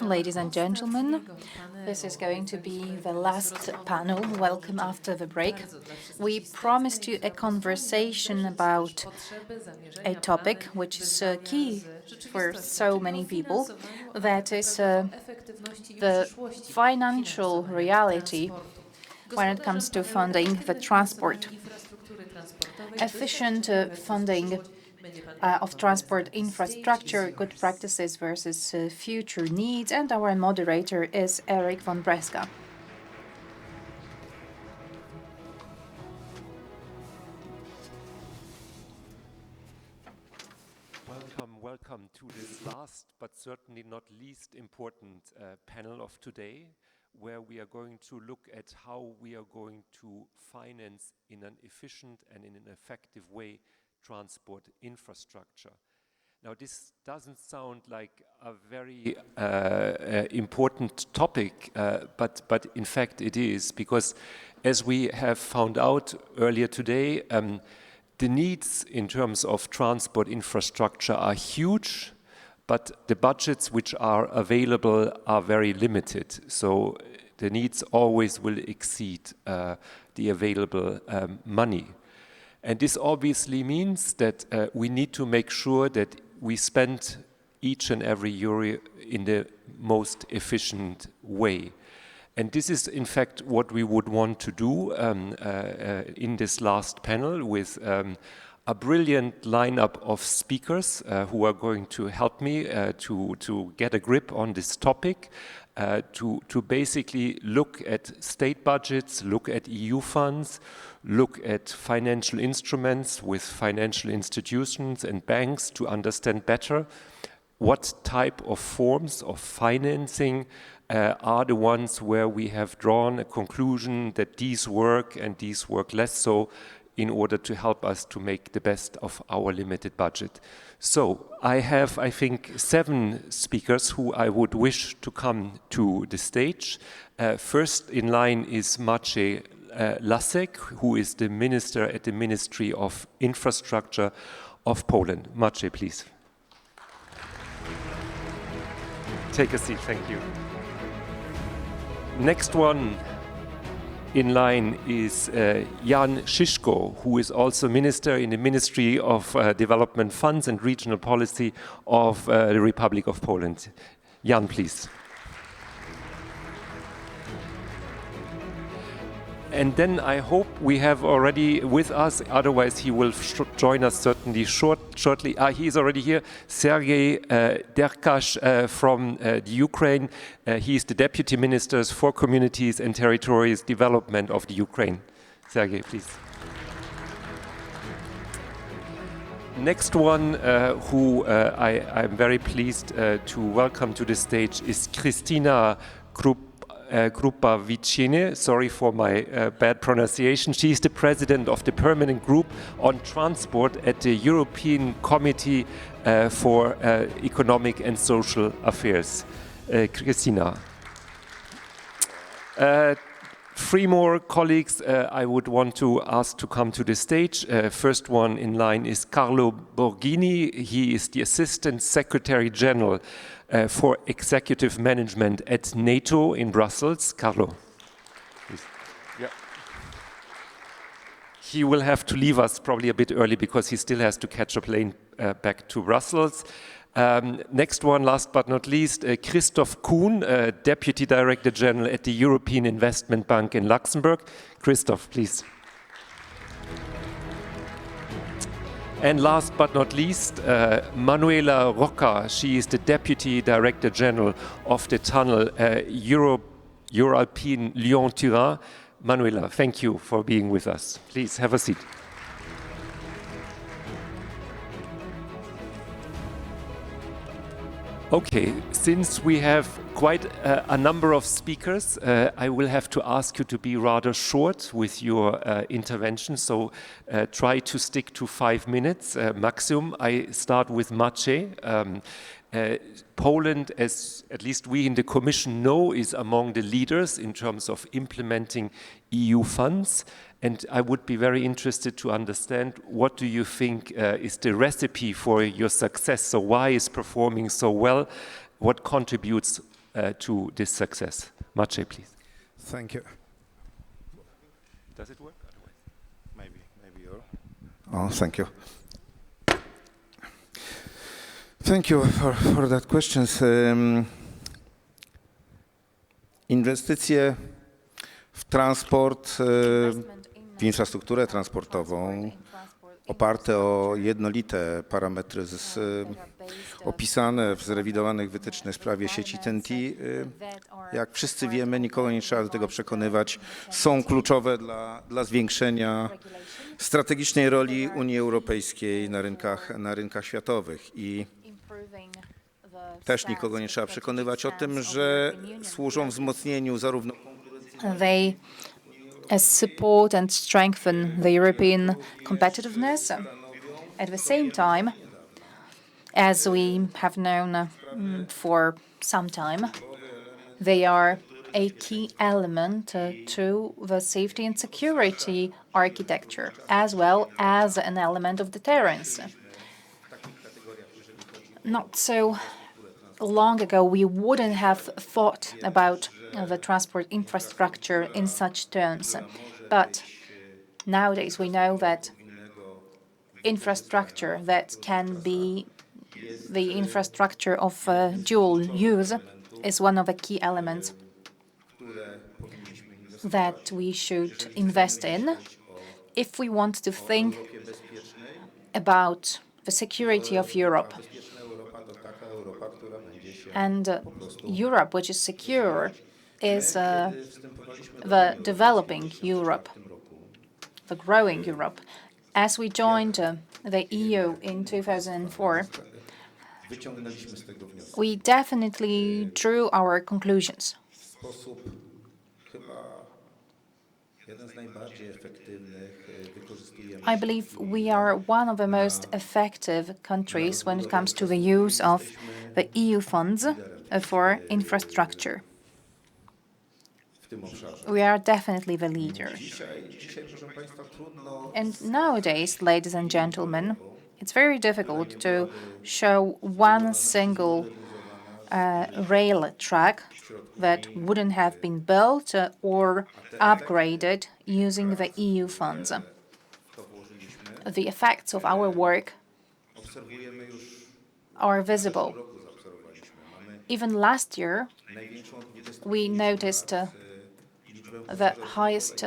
Ladies and gentlemen, this is going to be the last panel. Welcome after the break. We promised you a conversation about a topic which is key for so many people, that is the financial reality when it comes to funding the transport. Efficient funding of transport infrastructure, good practices versus future needs, and our moderator is Eric von Breska. Welcome to this last but certainly not least important panel of today, where we are going to look at how we are going to finance in an efficient and in an effective way transport infrastructure. Now, this doesn't sound like a very important topic, but in fact it is, because as we have found out earlier today, the needs in terms of transport infrastructure are huge, but the budgets which are available are very limited. So the needs always will exceed the available money. And this obviously means that we need to make sure that we spend each and every euro in the most efficient way. And this is, in fact, what we would want to do in this last panel with a brilliant lineup of speakers who are going to help me to get a grip on this topic, to basically look at state budgets, look at EU funds, look at financial instruments with financial institutions and banks to understand better what type of forms of financing are the ones where we have drawn a conclusion that these work and these work less so, in order to help us to make the best of our limited budget. So I have, I think, 7 speakers who I would wish to come to the stage. First in line is Maciej Lasek, who is the minister at the Ministry of Infrastructure of Poland. Maciej, please. Take a seat, thank you. Next one in line is Jan Szyszko, who is also minister in the Ministry of Development Funds and Regional Policy of the Republic of Poland. Jan, please. And then I hope we have already with us, otherwise he will join us certainly shortly. He is already here, Sergei Derkash from the Ukraine. He is the Deputy Minister for Communities and Territories Development of the Ukraine. Sergei, please. Next one who I'm very pleased to welcome to the stage is Kristina Krupa-Vicini, sorry for my bad pronunciation. She is the president of the Permanent Group on Transport at the European Committee for Economic and Social Affairs. Kristina. 3 more colleagues I would want to ask to come to the stage. First one in line is Carlo Borghini. He is the Assistant Secretary General for Executive Management at NATO in Brussels. Carlo, please. Yeah. He will have to leave us probably a bit early because he still has to catch a plane back to Brussels. Next one, last but not least, Christoph Kuhn, Deputy Director General at the European Investment Bank in Luxembourg. Christoph, please. And last but not least, Manuela Rocca. She is the Deputy Director General of the tunnel European Lyon-Turin. Manuela, thank you for being with us. Please have a seat. Okay, since we have quite a number of speakers, I will have to ask you to be rather short with your intervention, so try to stick to 5 minutes maximum. I start with Maciej. Poland, as at least we in the Commission know, is among the leaders in terms of implementing EU funds. And I would be very interested to understand, what do you think is the recipe for your success? So why is performing so well? What contributes to this success? Maciej, please. Thank you. Does it work? Maybe you're... Oh, thank you. Thank you for that questions. Inwestycje w transport, w infrastrukturę transportową oparte o jednolite parametry opisane w zrewidowanych wytycznych w sprawie sieci TEN-T, jak wszyscy wiemy, nikogo nie trzeba do tego przekonywać, są kluczowe dla zwiększenia strategicznej roli Unii Europejskiej na rynkach światowych. I też nikogo nie trzeba przekonywać o tym, że służą wzmocnieniu zarówno They support and strengthen the European competitiveness. At the same time, as we have known for some time, they are a key element to the safety and security architecture, as well as an element of deterrence. Not so long ago, we wouldn't have thought about the transport infrastructure in such terms. But nowadays, we know that infrastructure that can be the infrastructure of dual use is one of the key elements that we should invest in if we want to think about the security of Europe. And Europe, which is secure, is the developing Europe, the growing Europe. As we joined the EU in 2004, we definitely drew our conclusions. I believe we are one of the most effective countries when it comes to the use of the EU funds for infrastructure. We are definitely the leader. And nowadays, ladies and gentlemen, it's very difficult to show one single rail track that wouldn't have been built or upgraded using the EU funds. The effects of our work are visible. Even last year, we noticed the highest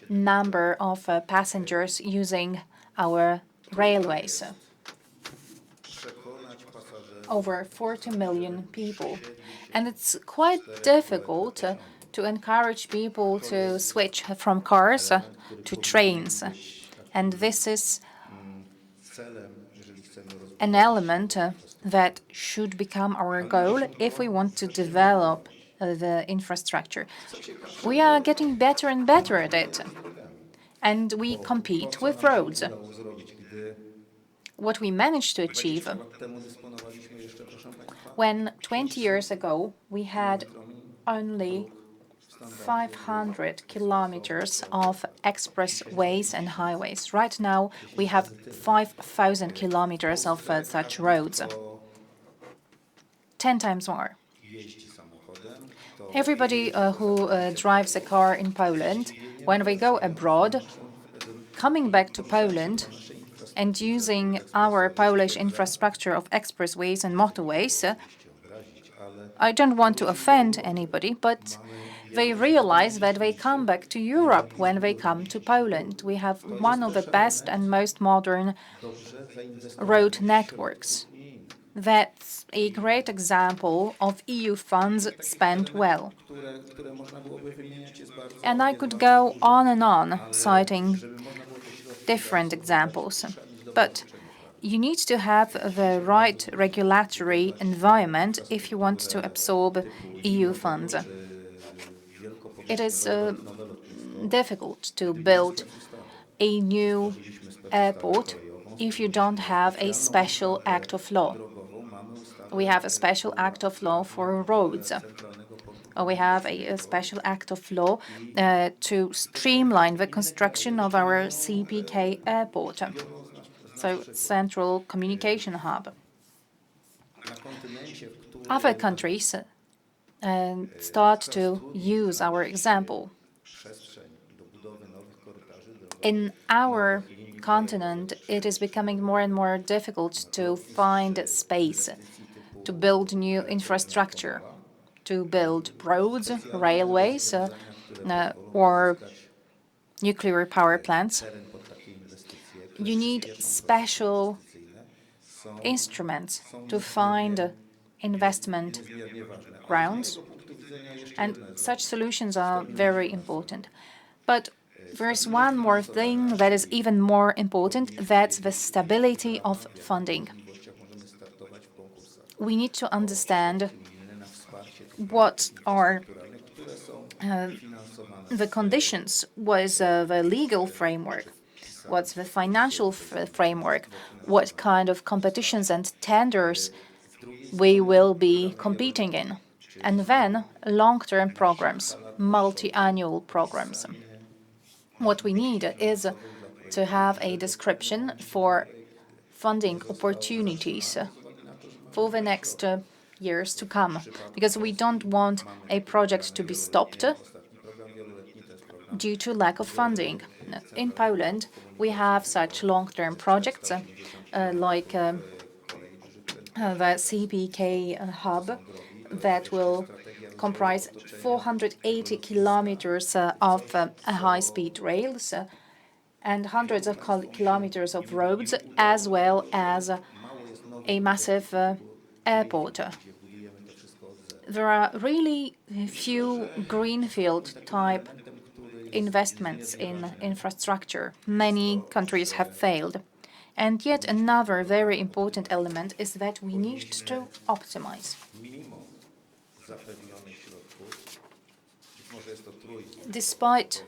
number of passengers using our railways. Over 40 million people. And it's quite difficult to encourage people to switch from cars to trains. And this is an element that should become our goal if we want to develop the infrastructure. We are getting better and better at it, and we compete with roads. What we managed to achieve when 20 years ago we had only 500 kilometers of expressways and highways. Right now we have 5,000 kilometers of such roads. 10 times more. Everybody who drives a car in Poland, when they go abroad, coming back to Poland and using our Polish infrastructure of expressways and motorways, I don't want to offend anybody, but they realize that they come back to Europe when they come to Poland. We have one of the best and most modern road networks. That's a great example of EU funds spent well. And I could go on and on, citing different examples. But you need to have the right regulatory environment if you want to absorb EU funds. It is difficult to build a new airport if you don't have a special act of law. We have a special act of law for roads. We have a special act of law to streamline the construction of our CPK airport, so Central Communication Hub. Other countries start to use our example. In our continent, it is becoming more and more difficult to find space to build new infrastructure, to build roads, railways, or nuclear power plants. You need special instruments to find investment grounds, and such solutions are very important. But there's one more thing that is even more important, that's the stability of funding. We need to understand what are the conditions, what's the legal framework, what's the financial framework, what kind of competitions and tenders we will be competing in, and then long-term programs, multi-annual programs. What we need is to have a description for funding opportunities for the next years to come, because we don't want a project to be stopped due to lack of funding. In Poland, we have such long-term projects like the CPK hub that will comprise 480 kilometers of high-speed rails and hundreds of kilometers of roads, as well as a massive airport. There are really few greenfield-type investments in infrastructure. Many countries have failed. And yet another very important element is that we need to optimize. Despite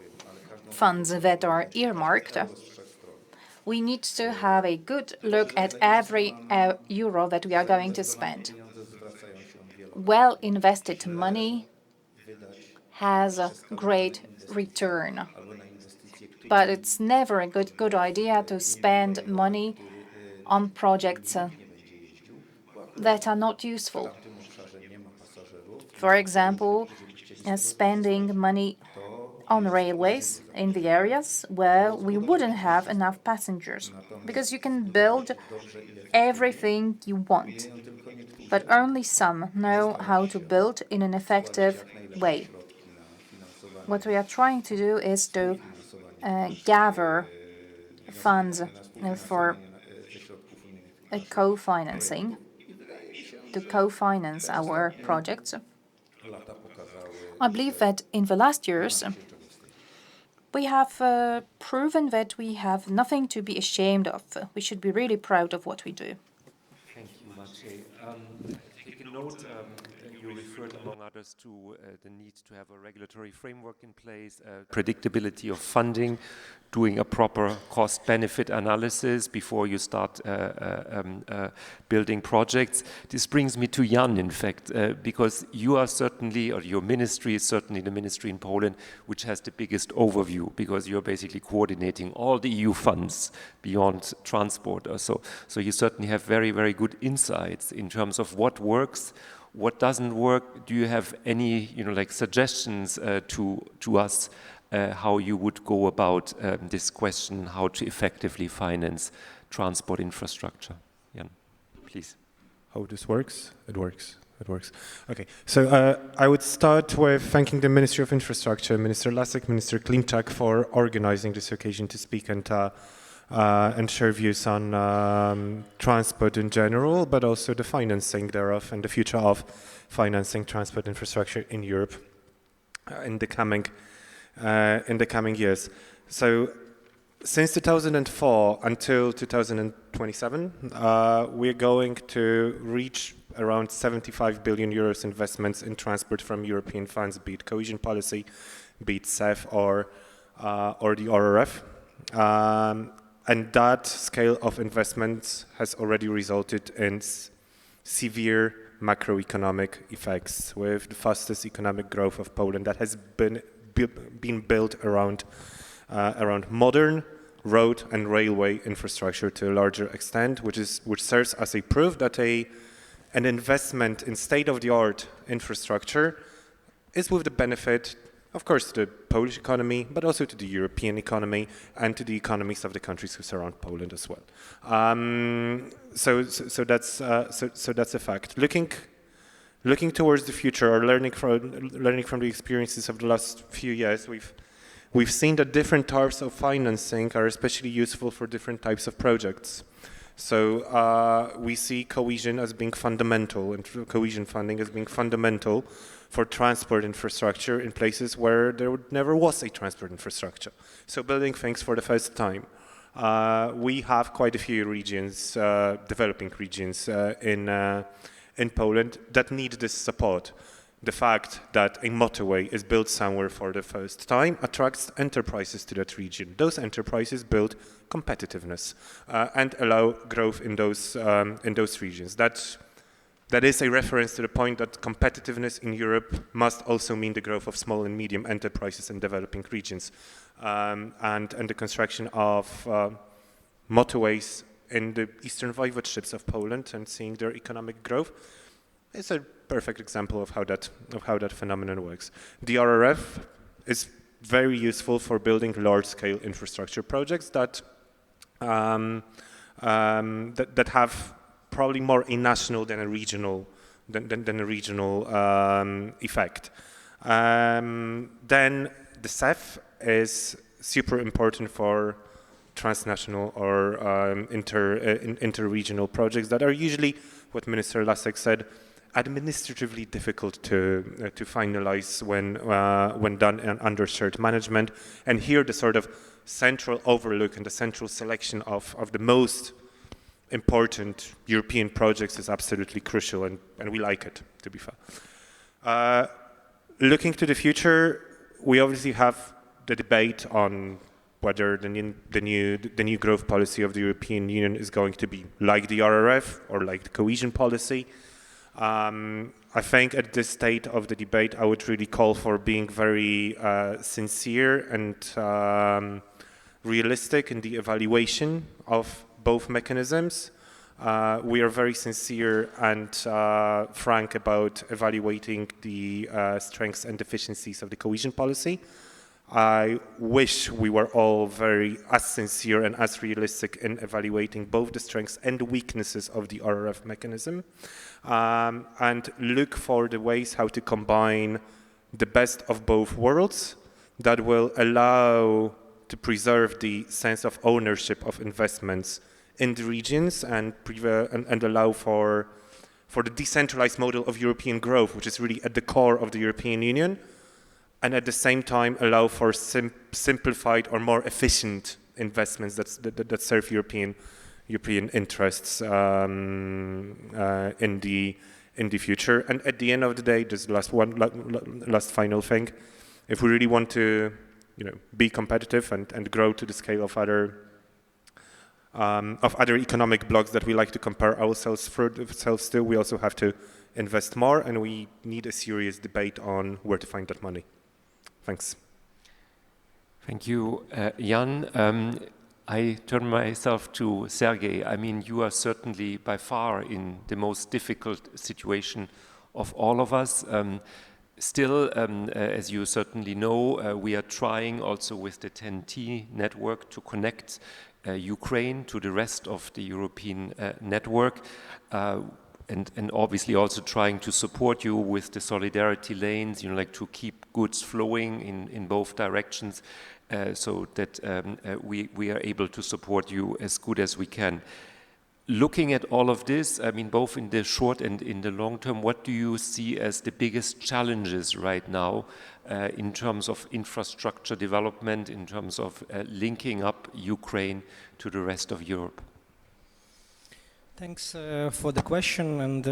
funds that are earmarked, we need to have a good look at every euro that we are going to spend. Well-invested money has a great return, but it's never a good idea to spend money on projects that are not useful. For example, spending money on railways in the areas where we wouldn't have enough passengers, because you can build everything you want, but only some know how to build in an effective way. What we are trying to do is to gather funds for co-financing, to co-finance our projects. I believe that in the last years, we have proven that we have nothing to be ashamed of. We should be really proud of what we do. Thank you, Maciej. Take a note, you referred, among others, to the need to have a regulatory framework in place, predictability of funding, doing a proper cost-benefit analysis before you start building projects. This brings me to Jan, in fact, because you are certainly, or your ministry is certainly the ministry in Poland which has the biggest overview, because you're basically coordinating all the EU funds beyond transport. So you certainly have very, very good insights in terms of what works, what doesn't work. Do you have any, suggestions to us how you would go about this question, how to effectively finance transport infrastructure? Jan, please. How this works? It works. It works. Okay. So I would start with thanking the Ministry of Infrastructure, Minister Lasek, Minister Klimczak, for organizing this occasion to speak and share views on transport in general, but also the financing thereof and the future of financing transport infrastructure in Europe in the coming years. So since 2004 until 2027, we're going to reach around 75 billion euros investments in transport from European funds, be it cohesion policy, be it CEF or the RRF. And that scale of investments has already resulted in severe macroeconomic effects, with the fastest economic growth of Poland that has been built around modern road and railway infrastructure to a larger extent, which serves as a proof that an investment in state-of-the-art infrastructure is with the benefit, of course, to the Polish economy, but also to the European economy and to the economies of the countries who surround Poland as well. So that's a fact. Looking towards the future, or learning from the experiences of the last few years, we've seen that different types of financing are especially useful for different types of projects. So we see cohesion as being fundamental, and cohesion funding as being fundamental for transport infrastructure in places where there never was a transport infrastructure. So building things for the first time. We have quite a few regions, developing regions in Poland that need this support. The fact that a motorway is built somewhere for the first time attracts enterprises to that region. Those enterprises build competitiveness and allow growth in those regions. That is a reference to the point that competitiveness in Europe must also mean the growth of small and medium enterprises in developing regions, and the construction of motorways in the eastern voivodeships of Poland and seeing their economic growth is a perfect example of how that phenomenon works. The RRF is very useful for building large-scale infrastructure projects that have probably more a national than a regional effect. Then the CEF is super important for transnational or inter-regional projects that are usually, what Minister Lasek said, administratively difficult to finalize when done under shared management. And here the sort of central overlook and the central selection of the most important European projects is absolutely crucial, and we like it, to be fair. Looking to the future, we obviously have the debate on whether the new growth policy of the European Union is going to be like the RRF or like the cohesion policy. I think at this state of the debate, I would really call for being very sincere and realistic in the evaluation of both mechanisms. We are very sincere and frank about evaluating the strengths and deficiencies of the cohesion policy. I wish we were all as sincere and as realistic in evaluating both the strengths and the weaknesses of the RRF mechanism, and look for the ways how to combine the best of both worlds that will allow to preserve the sense of ownership of investments in the regions and allow for the decentralized model of European growth, which is really at the core of the European Union, and at the same time allow for simplified or more efficient investments that serve European interests in the future. And at the end of the day, just last final thing, if we really want to be competitive and grow to the scale of other economic blocks that we like to compare ourselves to, we also have to invest more, and we need a serious debate on where to find that money. Thanks. Thank you, Jan. I turn myself to Sergei. I mean, you are certainly by far in the most difficult situation of all of us. Still, as you certainly know, we are trying also with the TEN-T network to connect Ukraine to the rest of the European network, and obviously also trying to support you with the solidarity lanes, like to keep goods flowing in both directions, so that we are able to support you as good as we can. Looking at all of this, I mean, both in the short and in the long term, what do you see as the biggest challenges right now in terms of infrastructure development, in terms of linking up Ukraine to the rest of Europe? Thanks for the question, and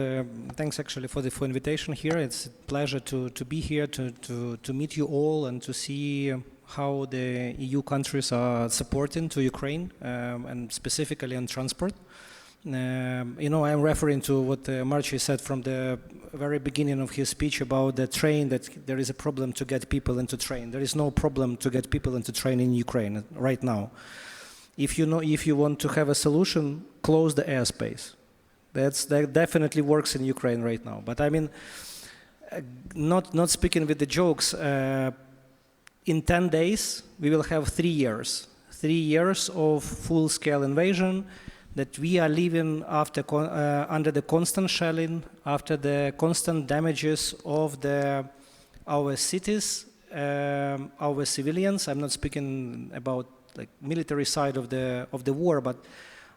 thanks actually for the invitation here. It's a pleasure to be here, to meet you all and to see how the EU countries are supporting to Ukraine, and specifically on transport. You know, I'm referring to what Marci said from the very beginning of his speech about the train, that there is a problem to get people into train. There is no problem to get people into train in Ukraine right now. If you want to have a solution, close the airspace. That definitely works in Ukraine right now. But I mean, not speaking with the jokes, in 10 days, we will have 3 years. 3 years of full-scale invasion that we are living after under the constant shelling, after the constant damages of our cities, our civilians. I'm not speaking about like military side of the war, but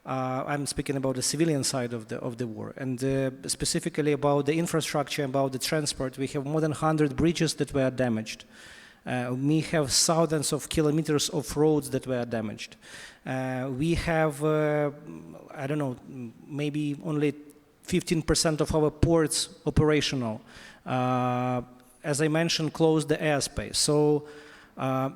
I'm speaking about the civilian side of the war, and specifically about the infrastructure, about the transport. We have more than 100 bridges that were damaged. We have thousands of kilometers of roads that were damaged. We have, I don't know, maybe only 15% of our ports operational. As I mentioned, closed the airspace. So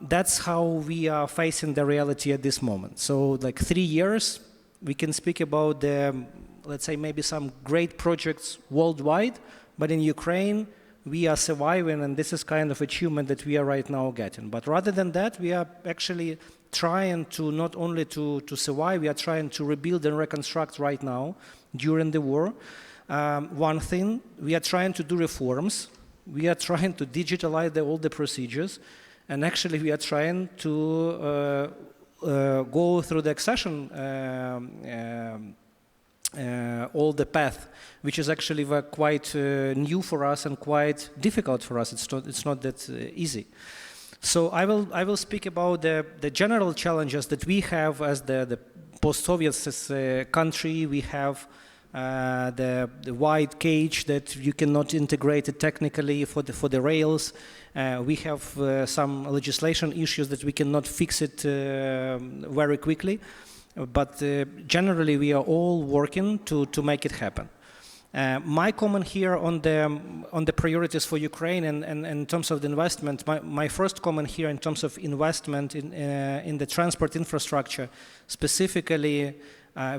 that's how we are facing the reality at this moment. So like 3 years, we can speak about the, let's say, maybe some great projects worldwide, but in Ukraine, we are surviving, and this is kind of achievement that we are right now getting. But rather than that, we are actually trying to not only to survive, we are trying to rebuild and reconstruct right now during the war. One thing, we are trying to do reforms. We are trying to digitalize all the procedures, and actually we are trying to go through the accession all the path, which is actually quite new for us and quite difficult for us. It's not that easy. So I will speak about the general challenges that we have as the post-Soviet country. We have the wide cage that you cannot integrate it technically for the rails. We have some legislation issues that we cannot fix it very quickly. But generally, we are all working to make it happen. My comment here on the priorities for Ukraine and in terms of the investment, my first comment here in terms of investment in the transport infrastructure, specifically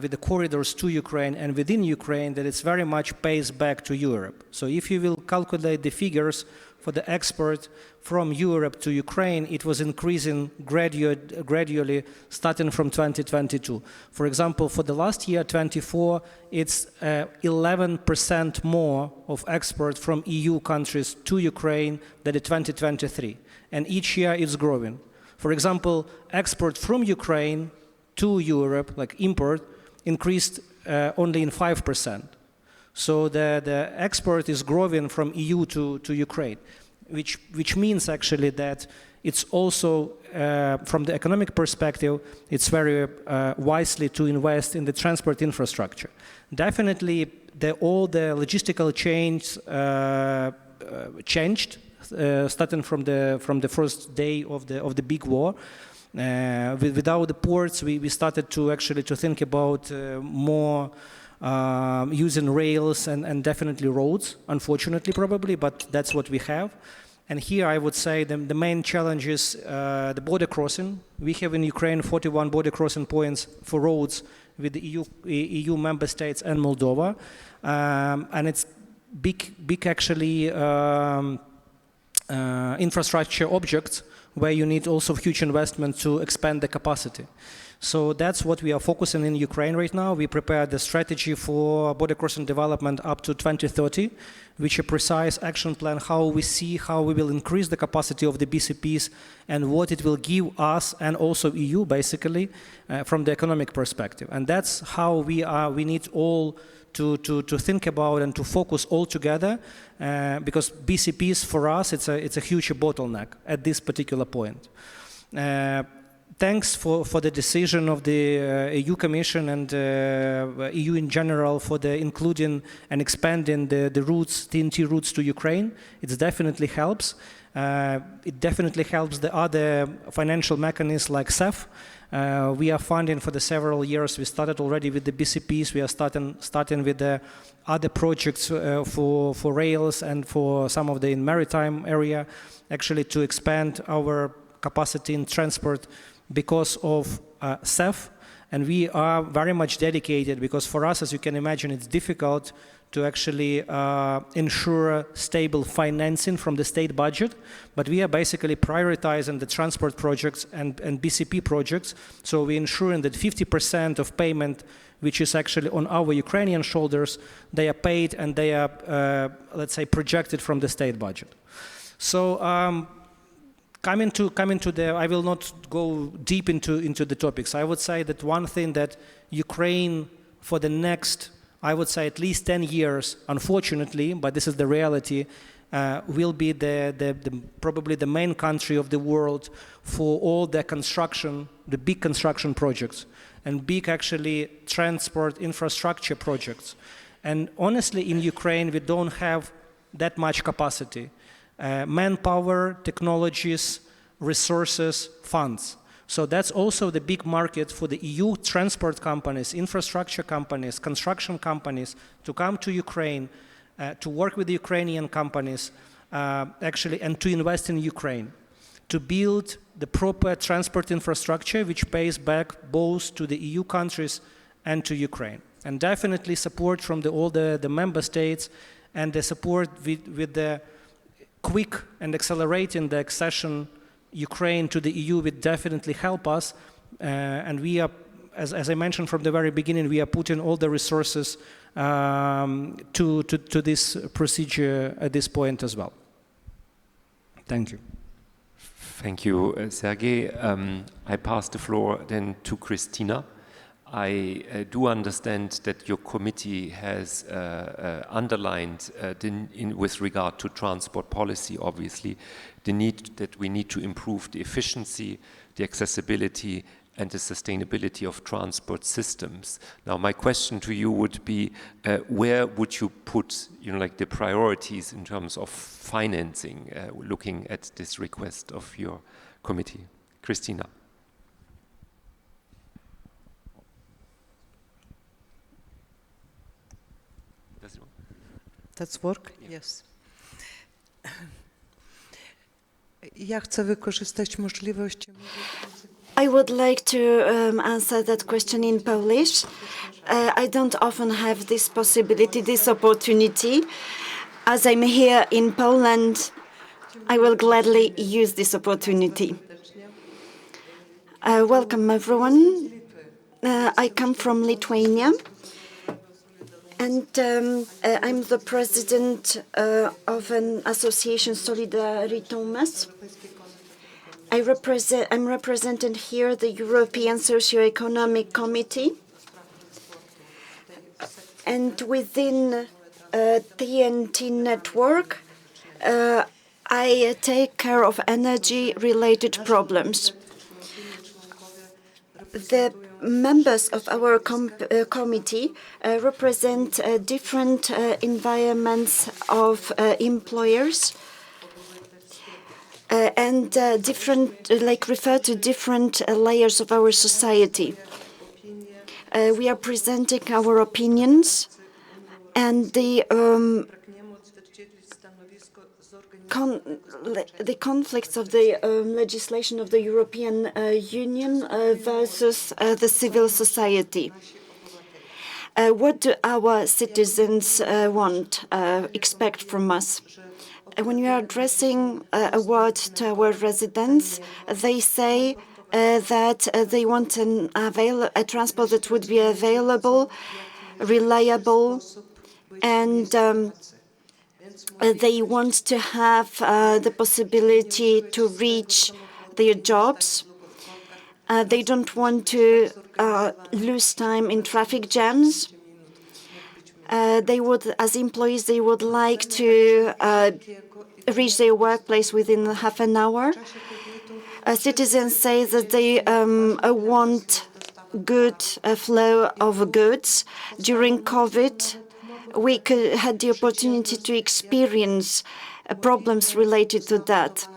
with the corridors to Ukraine and within Ukraine, that it's very much pays back to Europe. So if you will calculate the figures for the export from Europe to Ukraine, it was increasing gradually starting from 2022. For example, for the last year, 24, it's 11% more of export from EU countries to Ukraine than in 2023. And each year it's growing. For example, export from Ukraine to Europe, like import, increased only in 5%. So the export is growing from EU to Ukraine, which means actually that it's also, from the economic perspective, it's very wisely to invest in the transport infrastructure. Definitely, all the logistical chains changed, starting from the first day of the big war. Without the ports, we started to think about more using rails and definitely roads, unfortunately probably, but that's what we have. And here I would say the main challenge is the border crossing. We have in Ukraine 41 border crossing points for roads with the EU member states and Moldova. And it's big actually infrastructure objects where you need also huge investment to expand the capacity. So that's what we are focusing in Ukraine right now. We prepared the strategy for border crossing development up to 2030, which a precise action plan, how we will increase the capacity of the BCPs and what it will give us and also EU basically from the economic perspective. And that's how we need all to think about and to focus all together because BCPs for us, it's a huge bottleneck at this particular point. Thanks for the decision of the EU Commission and EU in general for the including and expanding the routes, TNT routes to Ukraine. It definitely helps. It definitely helps the other financial mechanisms like CEF. We are funding for the several years. We started already with the BCPs. We are starting with the other projects for rails and for some of the maritime area, actually to expand our capacity in transport because of CEF And we are very much dedicated, because for us, as you can imagine, it's difficult to actually ensure stable financing from the state budget. But we are basically prioritizing the transport projects and BCP projects. So we're ensuring that 50% of payment, which is actually on our Ukrainian shoulders, they are paid and they are, let's say, projected from the state budget. So coming to the, I will not go deep into the topics. I would say that one thing that Ukraine for the next, I would say at least 10 years, unfortunately, but this is the reality, will be probably the main country of the world for all the construction, the big construction projects, and big actually transport infrastructure projects. And honestly, in Ukraine, we don't have that much capacity. Manpower, technologies, resources, funds. So that's also the big market for the EU transport companies, infrastructure companies, construction companies to come to Ukraine, to work with the Ukrainian companies, actually, and to invest in Ukraine, to build the proper transport infrastructure which pays back both to the EU countries and to Ukraine. And definitely support from all the member states, and the support with the quick and accelerating the accession Ukraine to the EU would definitely help us, and we are, as I mentioned from the very beginning, we are putting all the resources to this procedure at this point as well. Thank you. Thank you, Sergei. I pass the floor then to Christina. I do understand that your committee has underlined, with regard to transport policy, obviously, the need that we need to improve the efficiency, the accessibility, and the sustainability of transport systems. Now, my question to you would be, where would you put, like the priorities in terms of financing, looking at this request of your committee? Christina. That's work? Yes. Ja chcę wykorzystać możliwość. I would like to answer that question in Polish. I don't often have this possibility, this opportunity. As I'm here in Poland, I will gladly use this opportunity. Welcome, everyone. I come from Lithuania, and I'm the president of an association, Solidaritumas. I'm representing here the European Socio-Economic Committee, and within TNT network, I take care of energy-related problems. The members of our committee represent different environments of employers, and different, refer to different layers of our society. We are presenting our opinions, and the conflicts of the legislation of the European Union versus the civil society. What do our citizens expect from us? When we are addressing a word to our residents, they say that they want a transport that would be available, reliable, and they want to have the possibility to reach their jobs. They don't want to lose time in traffic jams. They would, as employees, they would like to reach their workplace within half an hour. Citizens say that they want good flow of goods. During COVID, we had the opportunity to experience problems related to that.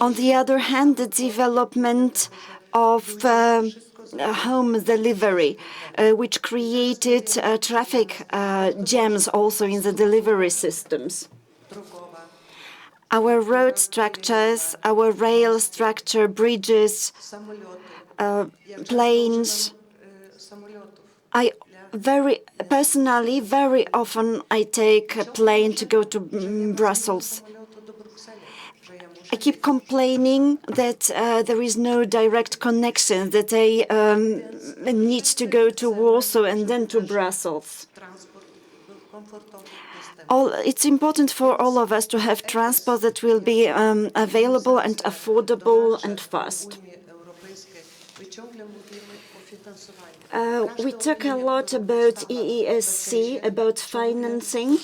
On the other hand, the development of home delivery, which created traffic jams also in the delivery systems. Our road structures, our rail structure, bridges, planes, I very often I take a plane to go to Brussels. I keep complaining that there is no direct connection, that I need to go to Warsaw and then to Brussels. It's important for all of us to have transport that will be available and affordable and fast. We talk a lot about EESC, about financing,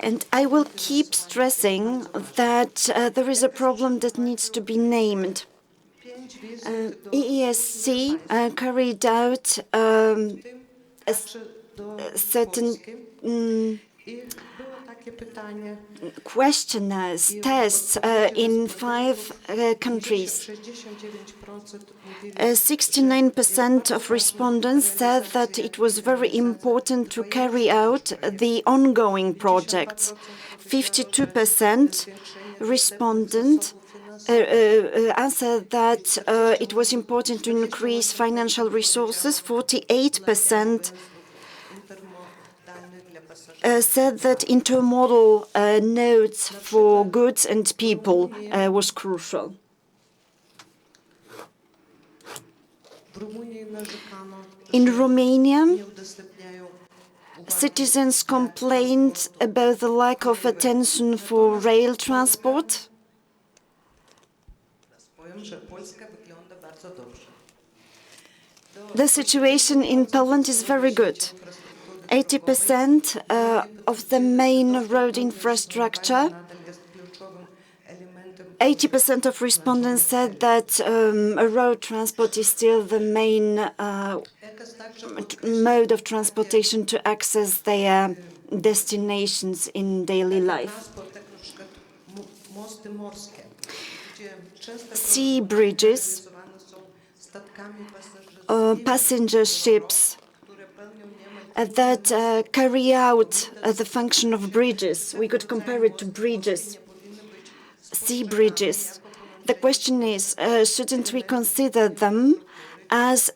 and I will keep stressing that there is a problem that needs to be named. EESC carried out a certain questionnaires, tests in 5 countries. 69% of respondents said that it was very important to carry out the ongoing projects. 52% respondent answered that it was important to increase financial resources. 48% said that intermodal nodes for goods and people was crucial. In Romania, citizens complained about the lack of attention for rail transport. The situation in Poland is very good. 80% of the main road infrastructure, 80% of respondents said that road transport is still the main mode of transportation to access their destinations in daily life. Sea bridges, passenger ships that carry out the function of bridges. We could compare it to bridges, sea bridges. The question is, shouldn't we consider them as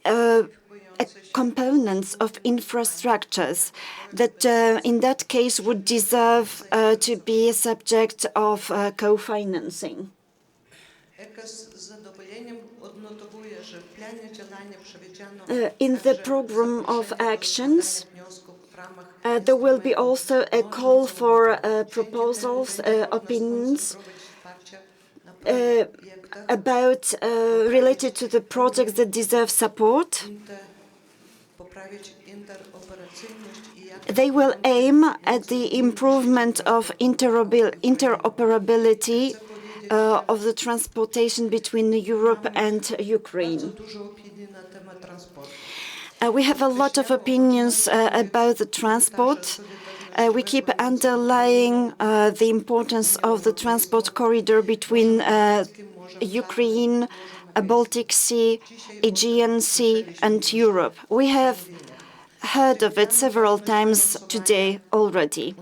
components of infrastructures that in that case would deserve to be a subject of co-financing? In the program of actions, there will be also a call for proposals, opinions about related to the projects that deserve support. They will aim at the improvement of interoperability of the transportation between Europe and Ukraine. We have a lot of opinions about the transport. We keep underlying the importance of the transport corridor between Ukraine, Baltic Sea, Aegean Sea, and Europe. We have heard of it several times today already.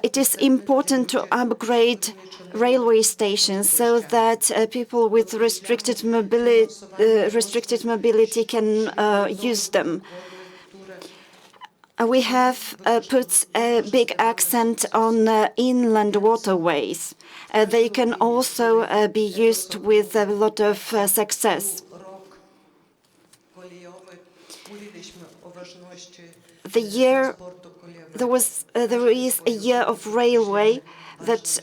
It is important to upgrade railway stations so that people with restricted mobility can use them. We have put a big accent on inland waterways. They can also be used with a lot of success. There is a year of railway that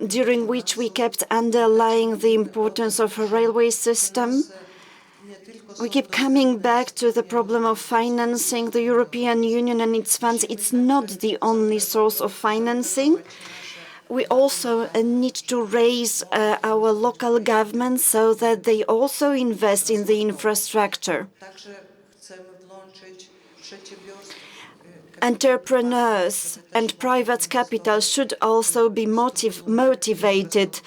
during which we kept underlying the importance of a railway system. We keep coming back to the problem of financing. The European Union and its funds, it's not the only source of financing. We also need to raise our local governments so that they also invest in the infrastructure. Entrepreneurs and private capital should also be motivated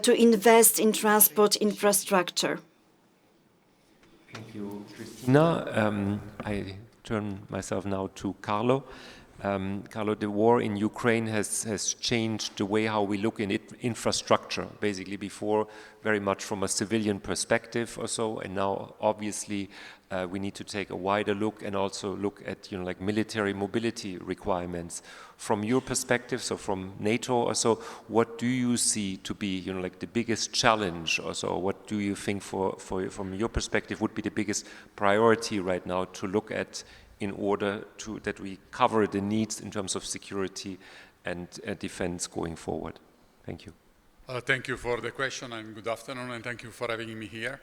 to invest in transport infrastructure. Thank you, Christina. I turn myself now to Carlo. Carlo, the war in Ukraine has changed the way how we look in infrastructure, basically before very much from a civilian perspective or so, and now obviously we need to take a wider look and also look at, you know, like military mobility requirements. From your perspective, so from NATO or so, what do you see to be, you know, like the biggest challenge or so? What do you think from your perspective would be the biggest priority right now to look at in order to that we cover the needs in terms of security and defense going forward? Thank you. Thank you for the question, and good afternoon, and thank you for having me here.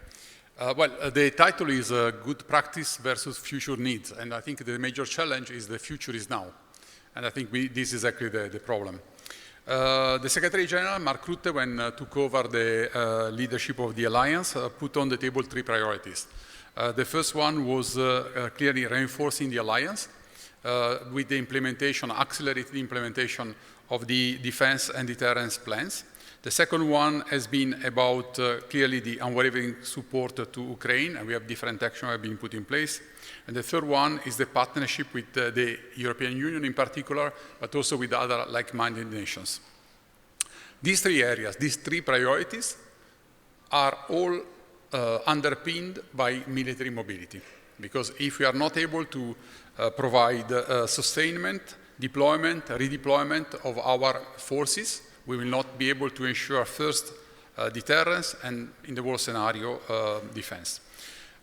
The title is Good Practice versus Future Needs, and I think the major challenge is the future is now. And I think this is actually the problem. The Secretary General, Mark Rutte, when took over the leadership of the Alliance, put on the table 3 priorities. The first one was clearly reinforcing the Alliance with the implementation, accelerated implementation of the defense and deterrence plans. The second one has been about clearly the unwavering support to Ukraine, and we have different actions have been put in place. And the third one is the partnership with the European Union in particular, but also with other like-minded nations. These 3 areas, these 3 priorities are all underpinned by military mobility. Because if we are not able to provide sustainment, deployment, redeployment of our forces, we will not be able to ensure first deterrence and, in the worst scenario, defense.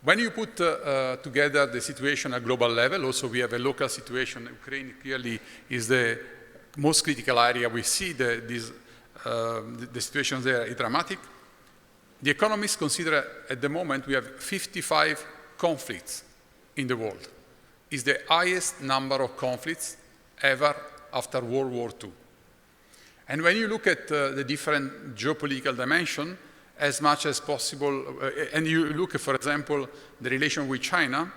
When you put together the situation at global level, also we have a local situation. Ukraine clearly is the most critical area. We see the situation there is dramatic. The economists consider at the moment we have 55 conflicts in the world. It's the highest number of conflicts ever after World War II. And when you look at the different geopolitical dimensions, as much as possible, and you look at, for example, the relation with China,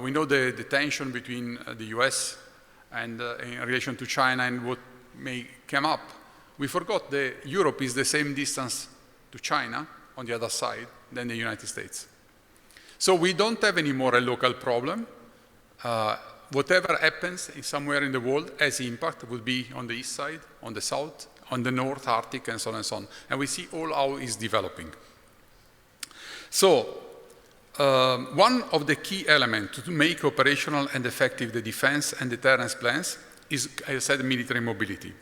we know the tension between the US and in relation to China and what may come up. We forgot that Europe is the same distance to China on the other side than the United States. So we don't have anymore a local problem. Whatever happens somewhere in the world has impact, would be on the east side, on the south, on the North Arctic, and so on and so on. And we see all how it's developing. So one of the key elements to make operational and effective the defense and deterrence plans is, as I said, military mobility.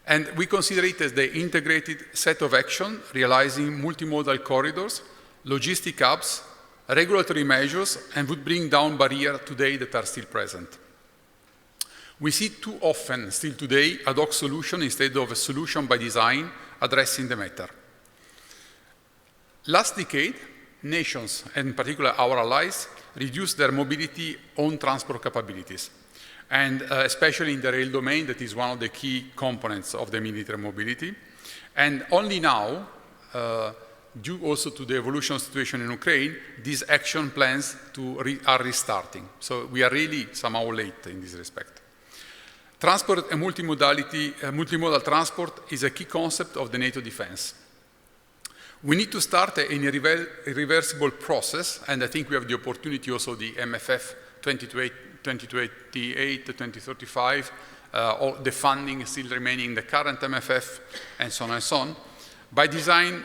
And we consider it as the integrated set of action, realizing multimodal corridors, logistic hubs, regulatory measures, and would bring down barriers today that are still present. We see too often, still today, ad hoc solution instead of a solution by design addressing the matter. Last decade, nations, and in particular our allies, reduced their mobility on transport capabilities, and especially in the rail domain, that is one of the key components of the military mobility. And only now, due also to the evolution situation in Ukraine, these action plans are restarting. So we are really somehow late in this respect. Transport and multimodal transport is a key concept of the NATO defense. We need to start an irreversible process, and I think we have the opportunity also the MFF 2028, 2035, all the funding still remaining in the current MFF, and so on and so on, by design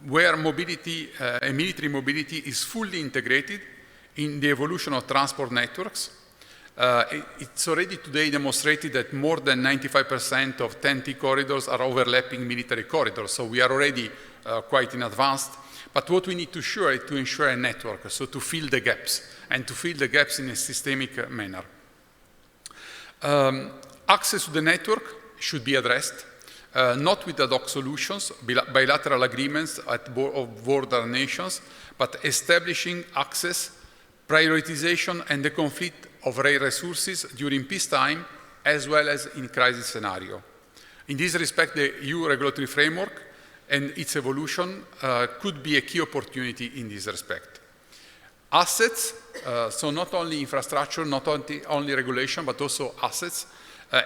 where mobility, military mobility is fully integrated in the evolution of transport networks. It's already today demonstrated that more than 95% of TEN-T corridors are overlapping military corridors, so we are already quite in advanced. But what we need to ensure is to ensure a network, so to fill the gaps, and to fill the gaps in a systemic manner. Access to the network should be addressed, not with ad hoc solutions, bilateral agreements of border nations, but establishing access, prioritization, and the conflict of rail resources during peacetime as well as in crisis scenario. In this respect, the EU regulatory framework and its evolution could be a key opportunity in this respect. Assets, so not only infrastructure, not only regulation, but also assets,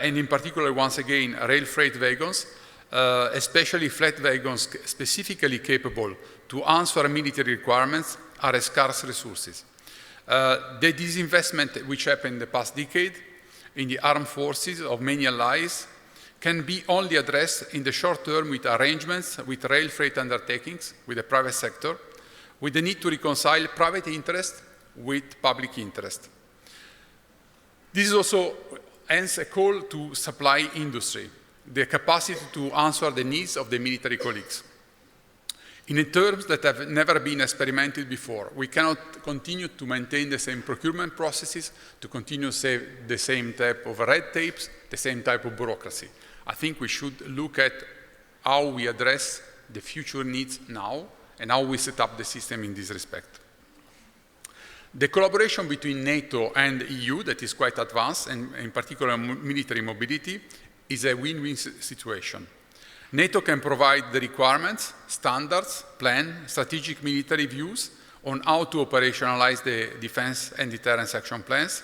and in particular, once again, rail freight wagons, especially flat wagons specifically capable to answer military requirements, are scarce resources. The disinvestment which happened in the past decade in the armed forces of many allies can be only addressed in the short term with arrangements with rail freight undertakings, with the private sector, with the need to reconcile private interest with public interest. This is also, hence, a call to supply industry, the capacity to answer the needs of the military colleagues. In terms that have never been experimented before, we cannot continue to maintain the same procurement processes, to continue to save the same type of red tapes, the same type of bureaucracy. I think we should look at how we address the future needs now and how we set up the system in this respect. The collaboration between NATO and the EU, that is quite advanced, and in particular military mobility, is a win-win situation. NATO can provide the requirements, standards, plan, strategic military views on how to operationalize the defense and deterrence action plans,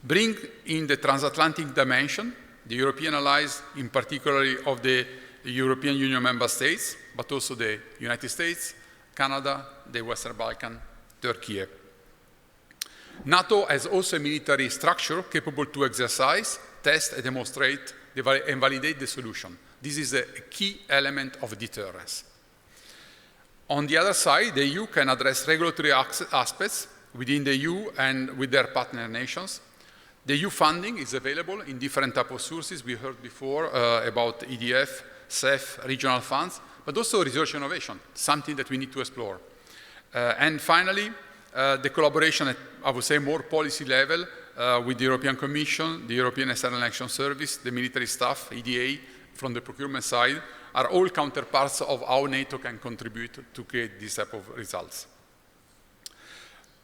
bring in the transatlantic dimension, the European allies, in particular of the European Union member states, but also the United States, Canada, the Western Balkans, Turkey. NATO has also a military structure capable to exercise, test, and demonstrate and validate the solution. This is a key element of deterrence. On the other side, the EU can address regulatory aspects within the EU and with their partner nations. The EU funding is available in different types of sources. We heard before about EDF, CEF, regional funds, but also research and innovation, something that we need to explore. And finally, the collaboration at, I would say, more policy level with the European Commission, the European External Action Service, the military staff, EDA, from the procurement side, are all counterparts of how NATO can contribute to create this type of results.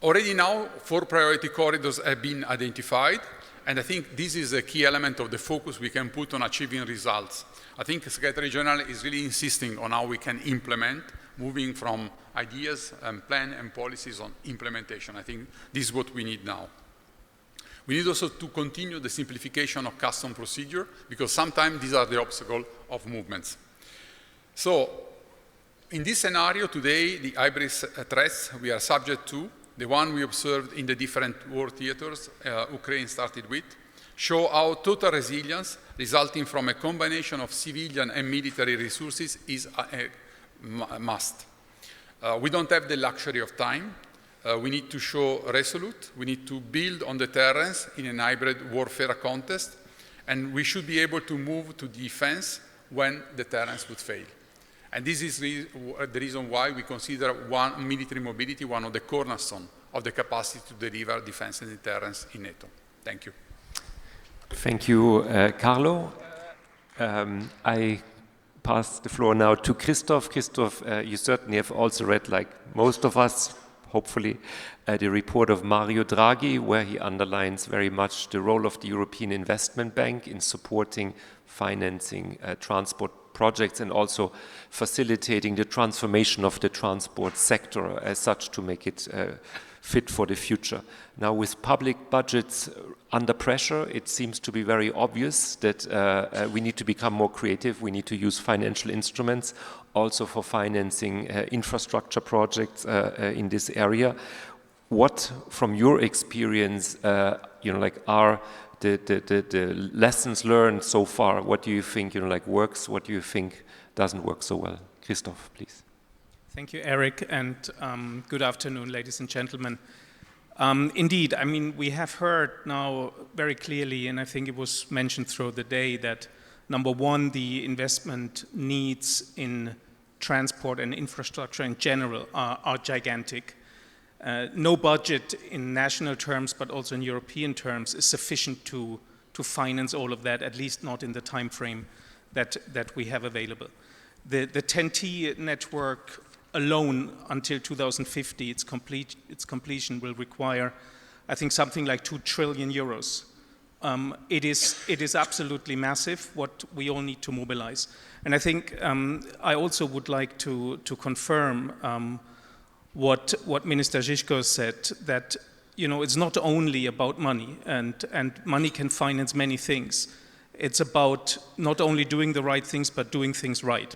Already now, 4 priority corridors have been identified, and I think this is a key element of the focus we can put on achieving results. I think the Secretary General is really insisting on how we can implement, moving from ideas and plan and policies on implementation. I think this is what we need now. We need also to continue the simplification of custom procedure, because sometimes these are the obstacle of movements. So, in this scenario today, the hybrid threats we are subject to, the one we observed in the different war theaters Ukraine started with, show how total resilience resulting from a combination of civilian and military resources is a must. We don't have the luxury of time. We need to show resolute, we need to build on deterrence in a hybrid warfare context, and we should be able to move to defense when deterrence would fail. And this is the reason why we consider military mobility one of the cornerstones of the capacity to deliver defense and deterrence in NATO. Thank you. Thank you, Carlo. I pass the floor now to Christoph. Christoph, you certainly have also read, like most of us, hopefully, the report of Mario Draghi, where he underlines very much the role of the European Investment Bank in supporting financing transport projects and also facilitating the transformation of the transport sector as such to make it fit for the future. Now, with public budgets under pressure, it seems to be very obvious that we need to become more creative. We need to use financial instruments also for financing infrastructure projects in this area. What, from your experience, are the lessons learned so far? What do you think works? What do you think doesn't work so well? Christoph, please. Thank you, Eric, and good afternoon, ladies and gentlemen. Indeed, I mean, we have heard now very clearly, and I think it was mentioned throughout the day, that number one, the investment needs in transport and infrastructure in general are gigantic. No budget in national terms, but also in European terms, is sufficient to finance all of that, at least not in the time frame that we have available. The TEN-T network alone until 2050, its completion will require, I think, something like 2 trillion euros. It is absolutely massive what we all need to mobilize. And I think I also would like to confirm what Minister Žižko said, that it's not only about money, and money can finance many things. It's about not only doing the right things, but doing things right.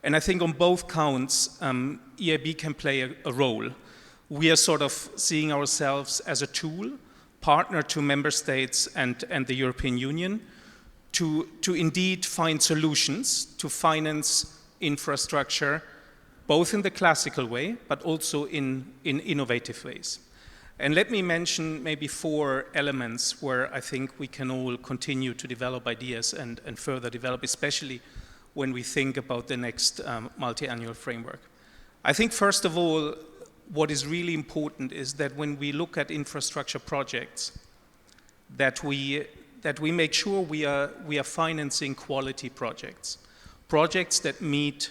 And I think on both counts, EIB can play a role. We are sort of seeing ourselves as a tool, partner to member states and the European Union to indeed find solutions to finance infrastructure, both in the classical way, but also in innovative ways. And let me mention maybe 4 elements where I think we can all continue to develop ideas and further develop, especially when we think about the next multi-annual framework. I think, first of all, what is really important is that when we look at infrastructure projects, that we make sure we are financing quality projects, projects that meet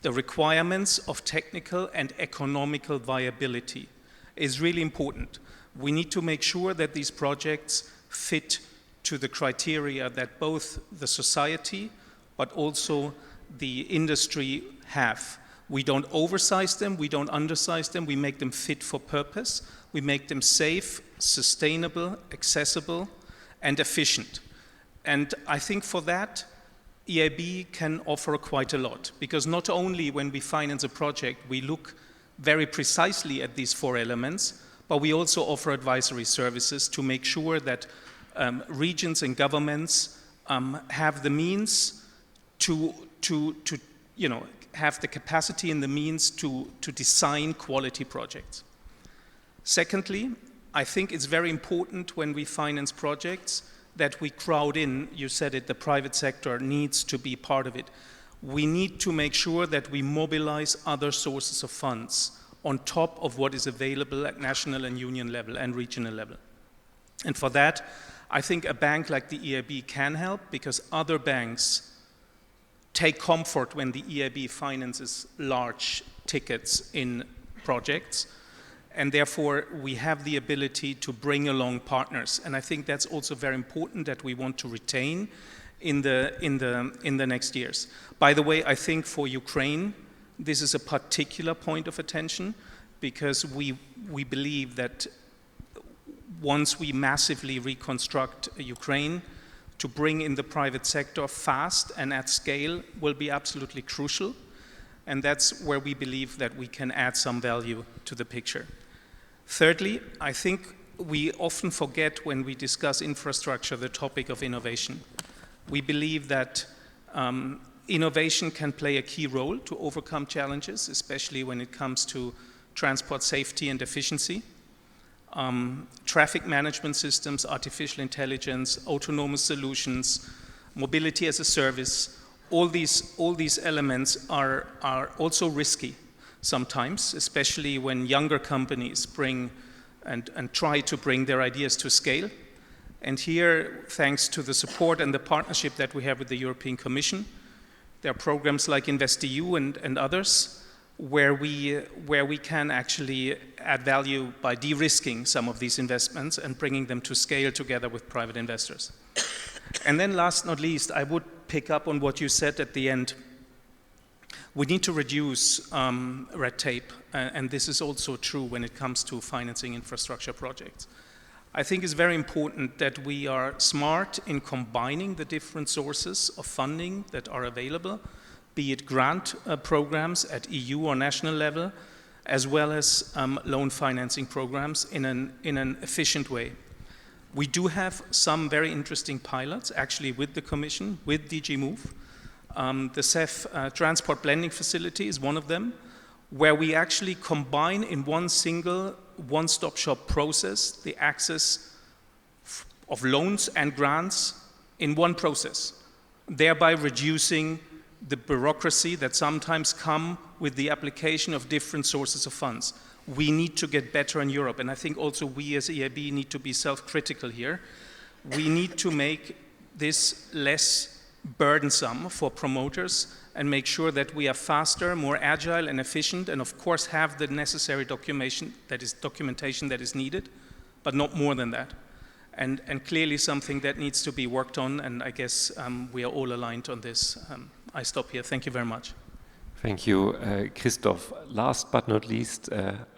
the requirements of technical and economical viability is really important. We need to make sure that these projects fit to the criteria that both the society but also the industry have. We don't oversize them, we don't undersize them, we make them fit for purpose, we make them safe, sustainable, accessible, and efficient. And I think for that, EIB can offer quite a lot, because not only when we finance a project, we look very precisely at these 4 elements, but we also offer advisory services to make sure that regions and governments have the means to have the capacity and the means to design quality projects. Secondly, I think it's very important when we finance projects that we crowd in, you said it, the private sector needs to be part of it. We need to make sure that we mobilize other sources of funds on top of what is available at national and union level and regional level. And for that, I think a bank like the EIB can help, because other banks take comfort when the EIB finances large tickets in projects, and therefore we have the ability to bring along partners. And I think that's also very important that we want to retain in the next years. By the way, I think for Ukraine, this is a particular point of attention, because we believe that once we massively reconstruct Ukraine, to bring in the private sector fast and at scale will be absolutely crucial. And that's where we believe that we can add some value to the picture. Thirdly, I think we often forget when we discuss infrastructure the topic of innovation. We believe that innovation can play a key role to overcome challenges, especially when it comes to transport safety and efficiency. Traffic management systems, artificial intelligence, autonomous solutions, mobility as a service, all these elements are also risky sometimes, especially when younger companies bring and try to bring their ideas to scale. And here, thanks to the support and the partnership that we have with the European Commission, there are programs like InvestEU and others where we can actually add value by de-risking some of these investments and bringing them to scale together with private investors. And then last not least, I would pick up on what you said at the end. We need to reduce red tape, and this is also true when it comes to financing infrastructure projects. I think it's very important that we are smart in combining the different sources of funding that are available, be it grant programs at EU or national level, as well as loan financing programs in an efficient way. We do have some very interesting pilots, actually with the Commission, with DG Move. The CEF Transport Blending Facility is one of them, where we actually combine in one single one-stop shop process the access of loans and grants in one process, thereby reducing the bureaucracy that sometimes come with the application of different sources of funds. We need to get better in Europe, and I think also we as EIB need to be self-critical here. We need to make this less burdensome for promoters and make sure that we are faster, more agile and efficient, and of course have the necessary documentation that is needed, but not more than that. And clearly something that needs to be worked on, and I guess we are all aligned on this. I stop here. Thank you very much. Thank you, Christoph. Last but not least,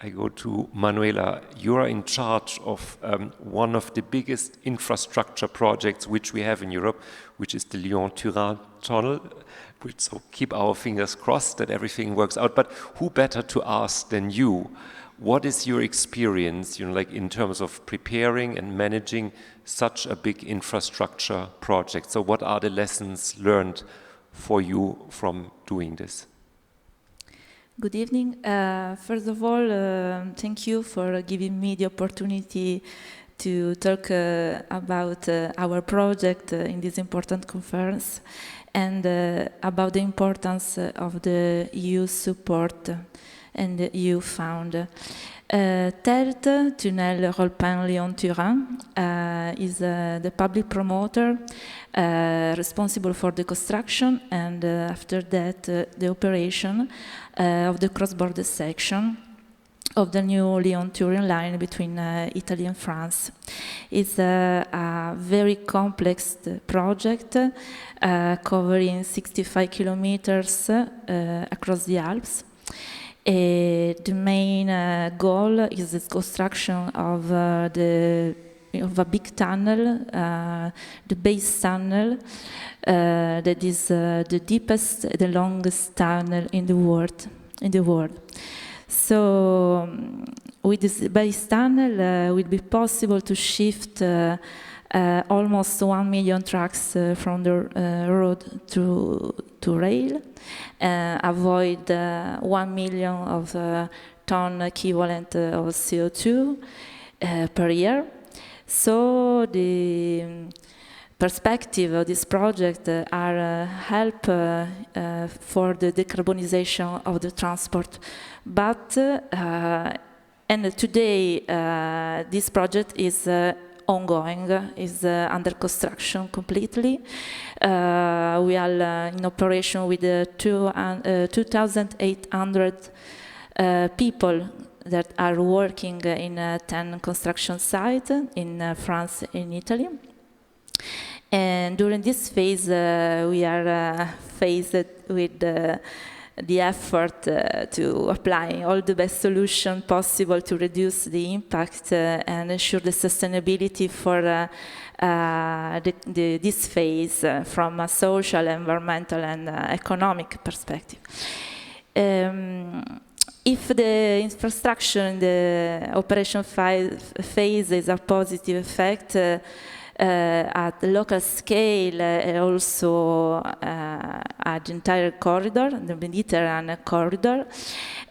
I go to Manuela. You are in charge of one of the biggest infrastructure projects which we have in Europe, which is the Lyon-Turin tunnel. So keep our fingers crossed that everything works out. But who better to ask than you what is your experience, like in terms of preparing and managing such a big infrastructure project? So what are the lessons learned for you from doing this? Good evening. First of all, thank you for giving me the opportunity to talk about our project in this important conference and about the importance of the EU support and the EU fund. TERT, Tunnel Rolpin Lyon-Turin, is the public promoter responsible for the construction and after that the operation of the cross-border section of the new Lyon-Turin line between Italy and France. It's a very complex project covering 65 kilometers across the Alps. The main goal is the construction of a big tunnel, the base tunnel, that is the deepest, the longest tunnel in the world. So, with this base tunnel, it will be possible to shift almost 1 million trucks from the road to rail, avoid 1 million of ton equivalent of CO2 per year. So the perspective of this project are help for the decarbonization of the transport. But and today this project is ongoing, is under construction completely. We are in operation with 2,800 people that are working in 10 construction sites in France and Italy. And during this phase, we are faced with the effort to apply all the best solution possible to reduce the impact and ensure the sustainability for this phase from a social, environmental, and economic perspective. If the infrastructure in the operation phase is a positive effect at the local scale, also at the entire corridor, the Mediterranean corridor.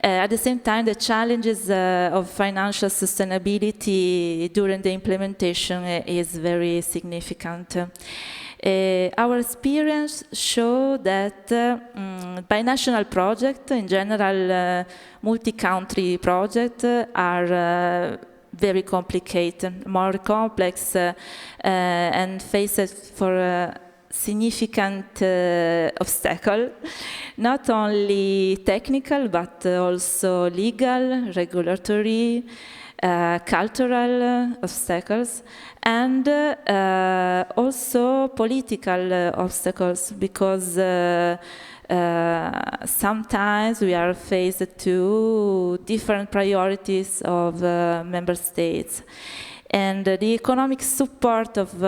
At the same time, the challenges of financial sustainability during the implementation is very significant. Our experience shows that binational projects, in general multi-country projects, are very complicated, more complex, and faced for significant obstacle, not only technical but also legal, regulatory, cultural obstacles, and also political obstacles, because sometimes we are faced to different priorities of member states. And the economic support of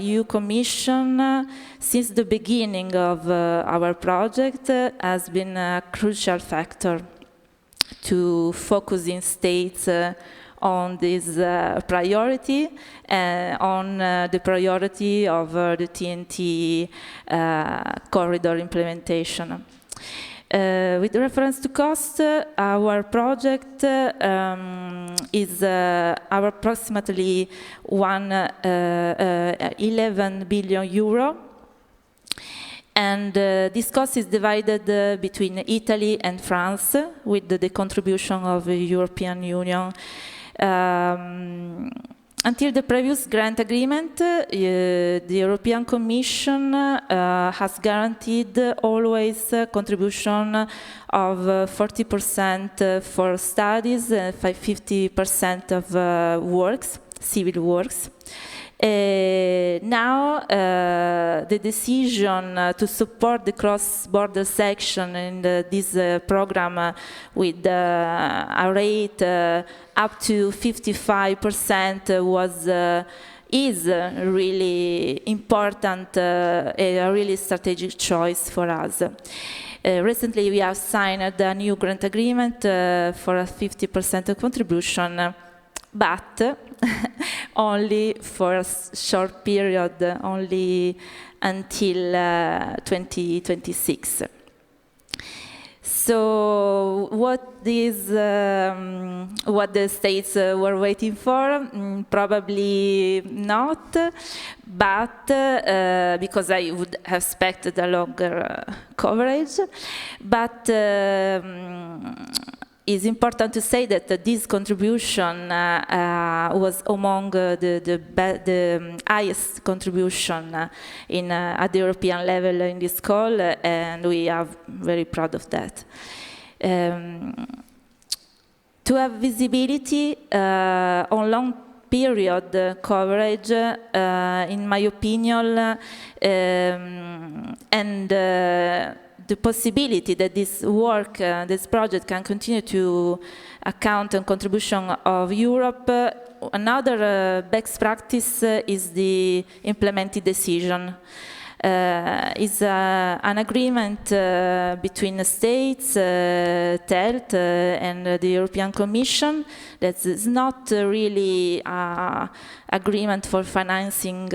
EU Commission since the beginning of our project has been a crucial factor to focus in states on this priority, on the priority of the TNT corridor implementation. With reference to cost, our project is approximately 11 billion euro. And this cost is divided between Italy and France with the contribution of the European Union. Until the previous grant agreement, the European Commission has guaranteed always a contribution of 40% for studies, 50% of works, civil works. Now, the decision to support the cross-border section in this program with a rate up to 55% was is really important, a really strategic choice for us. Recently, we have signed a new grant agreement for a 50% contribution, but only for a short period, only until 2026. So what the states were waiting for? Probably not, but because I would have expected a longer coverage. But it's important to say that this contribution was among the highest contribution at the European level in this call, and we are very proud of that. To have visibility on long period coverage, in my opinion, and the possibility that this work, this project can continue to account on contribution of Europe. Another best practice is the implemented decision. Is an agreement between the states, TELT, and the European Commission. That is not really an agreement for financing,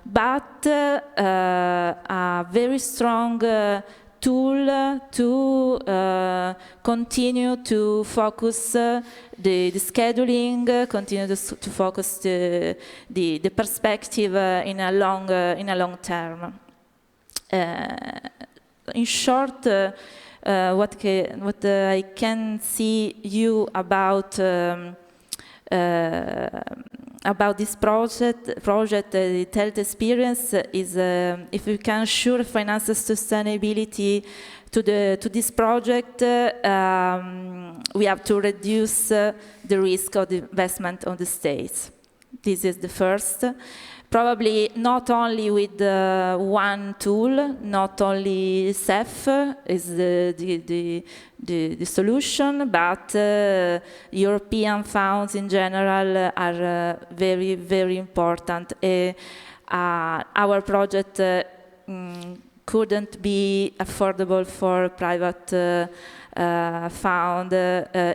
but a very strong tool to continue to focus the scheduling, continue to focus the perspective in a long term. In short, what I can see you about this project, the TELT experience is if we can ensure financial sustainability to this project, we have to reduce the risk of the investment on the states. This is the first. Probably not only with one tool, not only CEF is the solution, but European funds in general are very, very important. Our project couldn't be affordable for private fund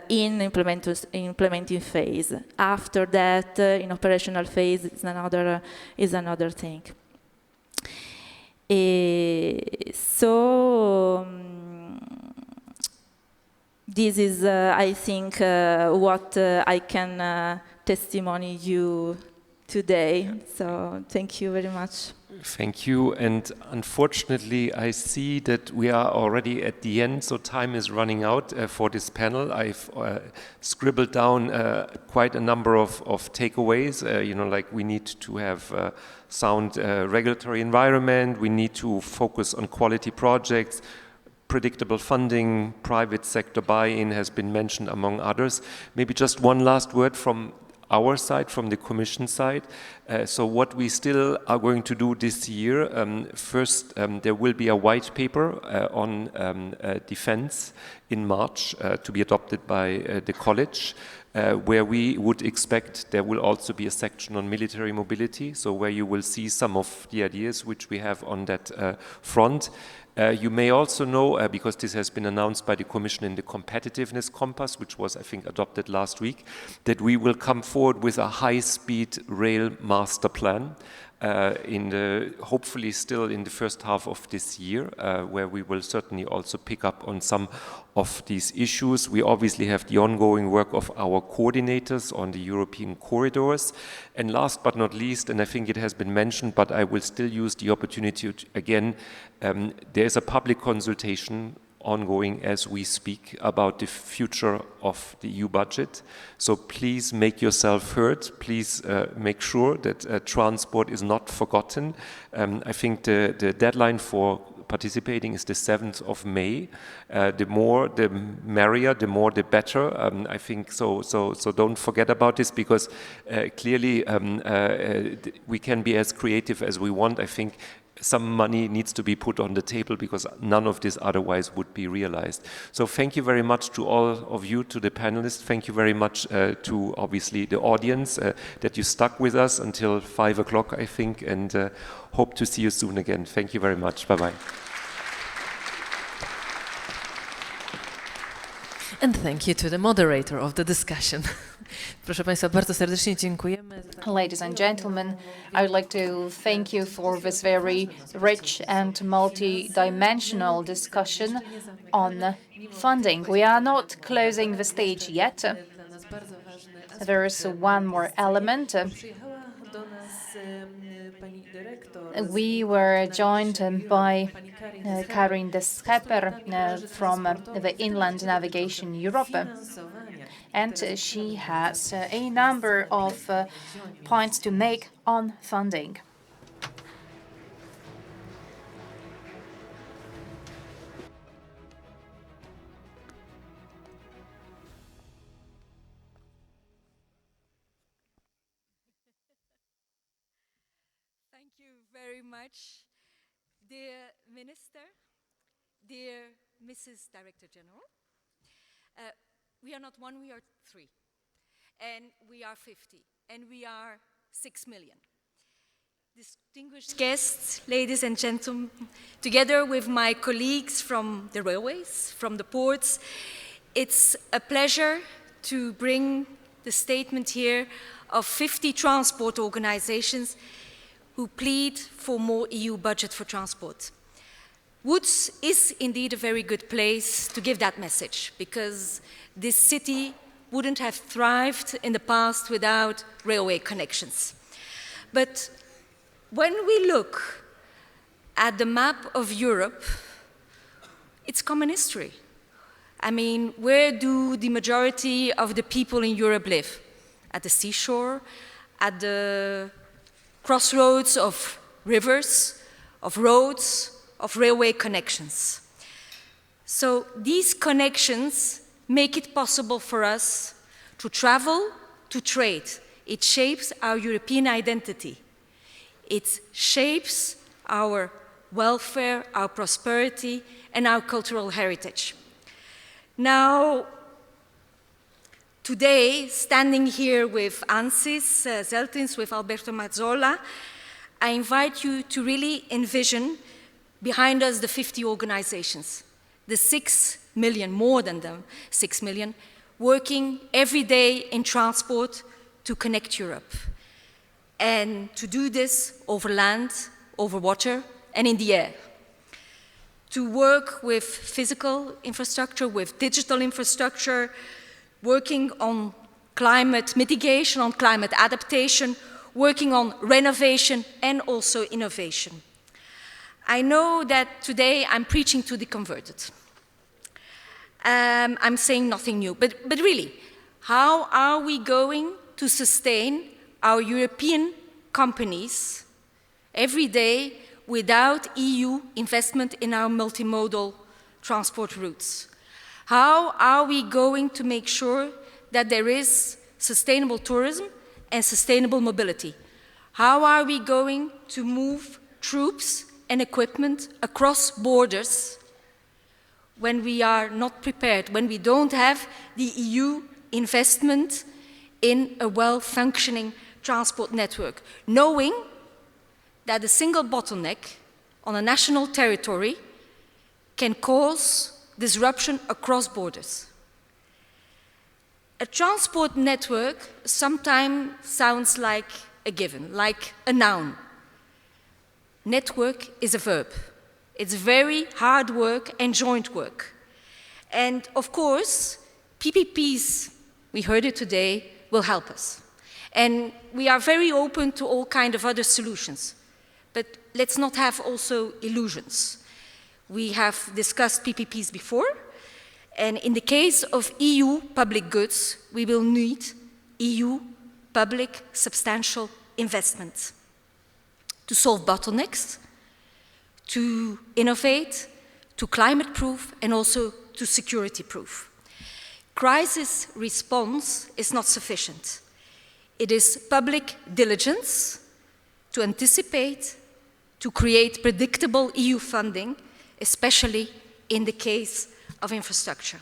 in implementing phase. After that, in operational phase, is another thing. So this is, I think, what I can testimony you today. So thank you very much. Thank you. And unfortunately, I see that we are already at the end, so time is running out for this panel. I've scribbled down quite a number of takeaways. Like we need to have sound regulatory environment. We need to focus on quality projects. Predictable funding, private sector buy-in has been mentioned among others. Maybe just one last word from our side, from the Commission side. So what we still are going to do this year, first there will be a white paper on defense in March to be adopted by the college, where we would expect there will also be a section on military mobility, so where you will see some of the ideas which we have on that front. You may also know, because this has been announced by the Commission in the Competitiveness Compass, which was, I think, adopted last week, that we will come forward with a high-speed rail master plan hopefully still in the first half of this year, where we will certainly also pick up on some of these issues. We obviously have the ongoing work of our coordinators on the European corridors. And last but not least, and I think it has been mentioned, but I will still use the opportunity to, again, there is a public consultation ongoing as we speak about the future of the EU budget. So please make yourself heard. Please make sure that transport is not forgotten. I think the deadline for participating is the 7th of May. The more, the merrier, the more, the better. I think so don't forget about this, because clearly we can be as creative as we want. I think some money needs to be put on the table because none of this otherwise would be realized. So thank you very much to all of you, to the panelists. Thank you very much to obviously the audience that you stuck with us until 5 o'clock, I think, and hope to see you soon again. Thank you very much. Bye-bye. And thank you to the moderator of the discussion. Proszę Państwa, bardzo serdecznie dziękujemy. Ladies and gentlemen, I would like to thank you for this very rich and multi-dimensional discussion on funding. We are not closing the stage yet. There is one more element. We were joined by Karin de Schepper from the Inland Navigation Europe, and she has a number of points to make on funding. Thank you very much, dear Minister, dear Mrs. Director General. We are not one, we are 3, and we are 50, and we are 6 million. Distinguished guests, ladies and gentlemen, together with my colleagues from the railways, from the ports, it's a pleasure to bring the statement here of 50 transport organizations who plead for more EU budget for transport. Woods is indeed a very good place to give that message, because this city wouldn't have thrived in the past without railway connections. But when we look at the map of Europe, it's common history. I mean, where do the majority of the people in Europe live? At the seashore, at the crossroads of rivers, of roads, of railway connections. So these connections make it possible for us to travel, to trade. It shapes our European identity. It shapes our welfare, our prosperity, and our cultural heritage. Now, today, standing here with ANSYS, Zeltins, with Alberto Mazzola, I invite you to really envision behind us the 50 organizations, the 6 million, more than them, 6 million, working every day in transport to connect Europe. And to do this over land, over water, and in the air. To work with physical infrastructure, with digital infrastructure, working on climate mitigation, on climate adaptation, working on renovation and also innovation. I know that today I'm preaching to the converted. I'm saying nothing new, but really, how are we going to sustain our European companies every day without EU investment in our multimodal transport routes? How are we going to make sure that there is sustainable tourism and sustainable mobility? How are we going to move troops and equipment across borders when we are not prepared, when we don't have the EU investment in a well-functioning transport network, knowing that a single bottleneck on a national territory can cause disruption across borders? A transport network sometimes sounds like a given, like a noun. Network is a verb. It's very hard work and joint work. And of course, PPPs, we heard it today, will help us. And we are very open to all kinds of other solutions. But let's not have also illusions. We have discussed PPPs before, and in the case of EU public goods, we will need EU public substantial investment to solve bottlenecks, to innovate, to climate-proof, and also to security-proof. Crisis response is not sufficient. It is public diligence to anticipate, to create predictable EU funding, especially in the case of infrastructure.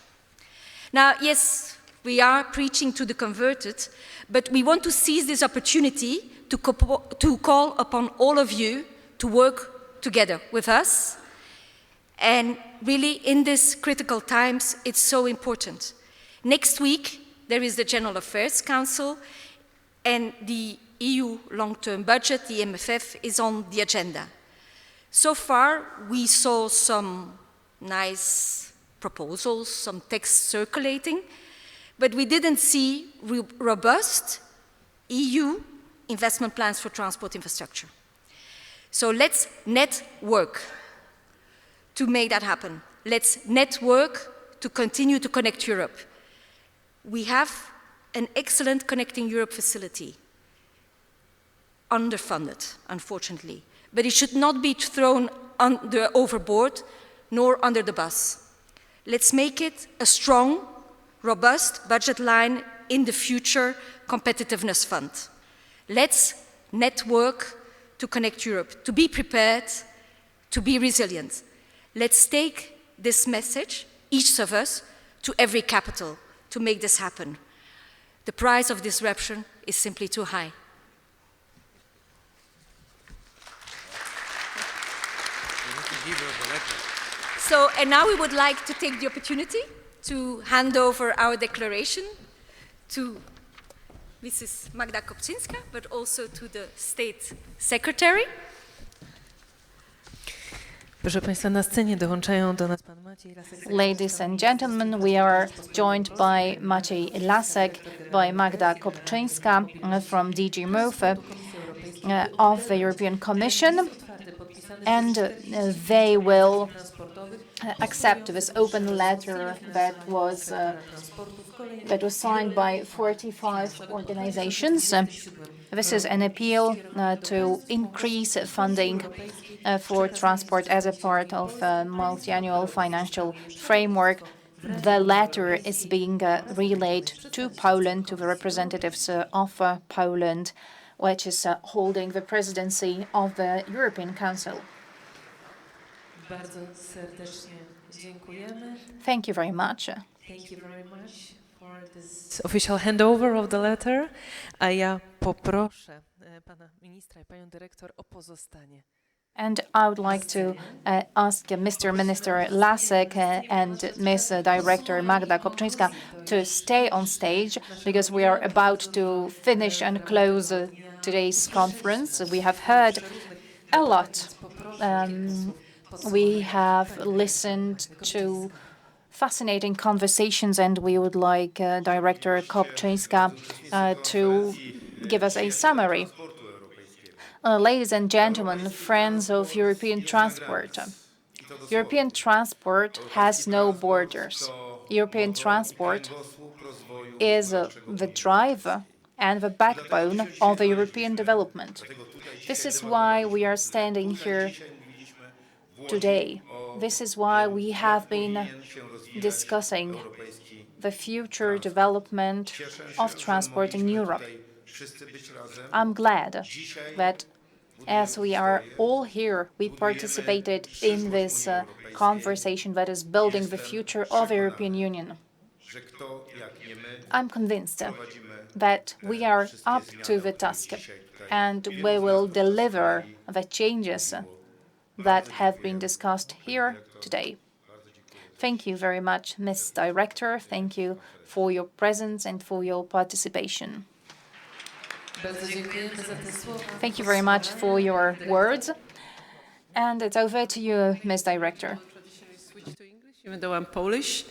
Now, yes, we are preaching to the converted, but we want to seize this opportunity to call upon all of you to work together with us. And really, in these critical times, it's so important. Next week, there is the General Affairs Council, and the EU long-term budget, the MFF, is on the agenda. So far, we saw some nice proposals, some text circulating, but we didn't see robust EU investment plans for transport infrastructure. So let's network to make that happen. Let's network to continue to connect Europe. We have an excellent Connecting Europe facility, underfunded, unfortunately, but it should not be thrown overboard nor under the bus. Let's make it a strong, robust budget line in the future competitiveness fund. Let's network to connect Europe, to be prepared, to be resilient. Let's take this message, each of us, to every capital to make this happen. The price of disruption is simply too high. So, and now we would like to take the opportunity to hand over our declaration to Mrs. Magda Kopczynska, but also to the State Secretary. Proszę Państwa, na scenie dołączają do nas pan Maciej Lasek. Ladies and gentlemen, we are joined by Maciej Lasek, by Magda Kopczynska from DG MOVE of the European Commission, and they will accept this open letter that was signed by 45 organizations. This is an appeal to increase funding for transport as a part of a multi-annual financial framework. The letter is being relayed to Poland, to the representatives of Poland, which is holding the presidency of the European Council. Bardzo serdecznie dziękujemy. Thank you very much. Thank you very much for this official handover of the letter. A ja poproszę pana ministra i panią dyrektor o pozostanie. And I would like to ask Mr. Minister Lasek and Ms. Director Magda Kopczynska to stay on stage, because we are about to finish and close today's conference. We have heard a lot. We have listened to fascinating conversations, and we would like Director Kopczynska to give us a summary. Ladies and gentlemen, friends of European transport. European transport has no borders. European transport is the driver and the backbone of the European development. This is why we are standing here today. This is why we have been discussing the future development of transport in Europe. I'm glad that as we are all here, we participated in this conversation that is building the future of the European Union. I'm convinced that we are up to the task, and we will deliver the changes that have been discussed here today. Thank you very much, Ms. Director. Thank you for your presence and for your participation. Thank you very much for your words. And it's over to you, Ms. Director. Switch to English, even though I'm Polish.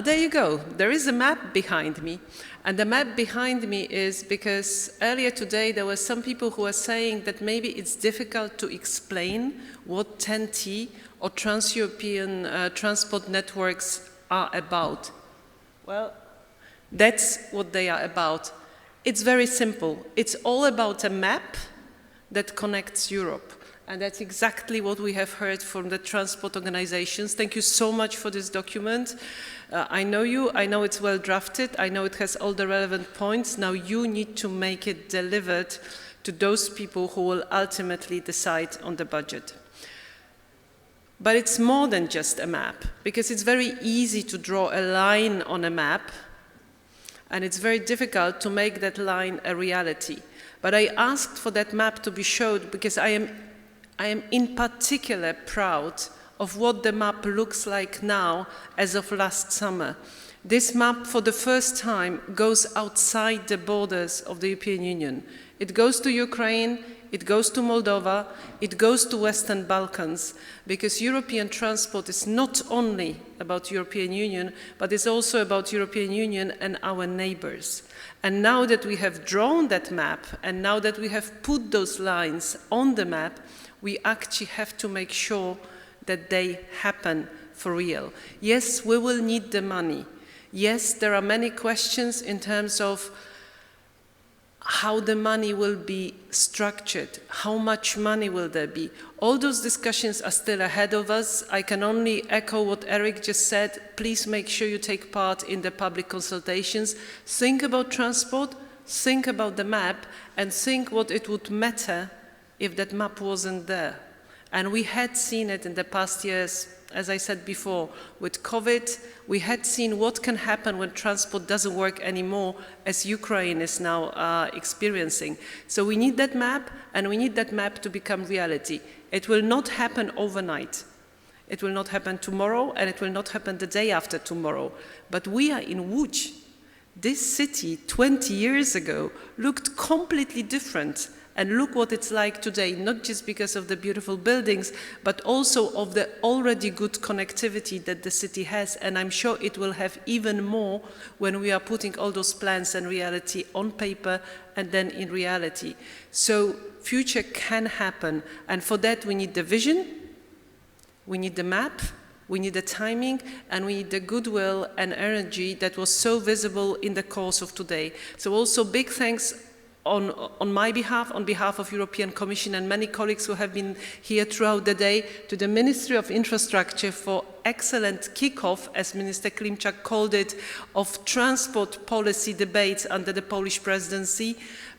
There you go. There is a map behind me. And the map behind me is because earlier today there were some people who were saying that maybe it's difficult to explain what TEN-T or trans-European transport networks are about. Well, that's what they are about. It's very simple. It's all about a map that connects Europe. And that's exactly what we have heard from the transport organizations. Thank you so much for this document. I know you, I know it's well drafted, I know it has all the relevant points. Now you need to make it delivered to those people who will ultimately decide on the budget. But it's more than just a map, because it's very easy to draw a line on a map, and it's very difficult to make that line a reality. But I asked for that map to be showed because I am in particular proud of what the map looks like now as of last summer. This map, for the first time, goes outside the borders of the European Union. It goes to Ukraine, it goes to Moldova, it goes to Western Balkans, because European transport is not only about European Union, but it's also about European Union and our neighbors. And now that we have drawn that map, and now that we have put those lines on the map, we actually have to make sure that they happen for real. Yes, we will need the money. Yes, there are many questions in terms of how the money will be structured, how much money will there be. All those discussions are still ahead of us. I can only echo what Eric just said. Please make sure you take part in the public consultations. Think about transport, think about the map, and think what it would matter if that map wasn't there. And we had seen it in the past years, as I said before, with COVID. We had seen what can happen when transport doesn't work anymore, as Ukraine is now experiencing. So we need that map, and we need that map to become reality. It will not happen overnight. It will not happen tomorrow, and it will not happen the day after tomorrow. But we are in Łódź. This city 20 years ago looked completely different. And look what it's like today, not just because of the beautiful buildings, but also of the already good connectivity that the city has. And I'm sure it will have even more when we are putting all those plans and reality on paper and then in reality. So future can happen. And for that, we need the vision, we need the map, we need the timing, and we need the goodwill and energy that was so visible in the course of today. So also big thanks on my behalf, on behalf of European Commission and many colleagues who have been here throughout the day, to the Ministry of Infrastructure for excellent kickoff, as Minister Klimczak called it, of transport policy debates under the Polish presidency.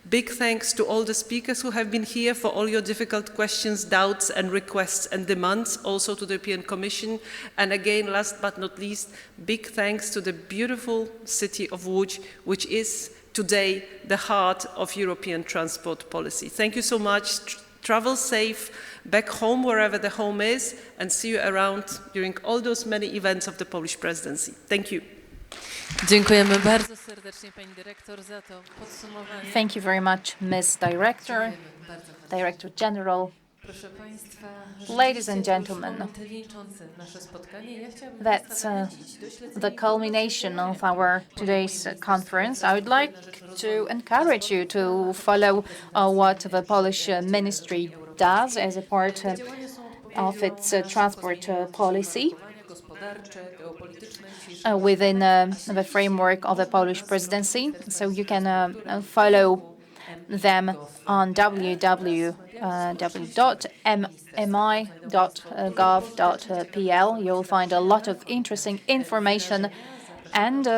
Big thanks to all the speakers who have been here for all your difficult questions, doubts and requests and demands, also to the European Commission. And again, last but not least, big thanks to the beautiful city of Łódź, which is today the heart of European transport policy. Thank you so much. Travel safe, back home wherever the home is, and see you around during all those many events of the Polish presidency. Thank you. Dziękujemy bardzo serdecznie Pani Dyrektor za to podsumowanie. Thank you very much, Ms. Director, Director General. Ladies and gentlemen, that's the culmination of our today's conference. I would like to encourage you to follow what the Polish ministry does as a part of its transport policy within the framework of the Polish presidency. So you can follow them on www.mi.gov.pl. You'll find a lot of interesting information, and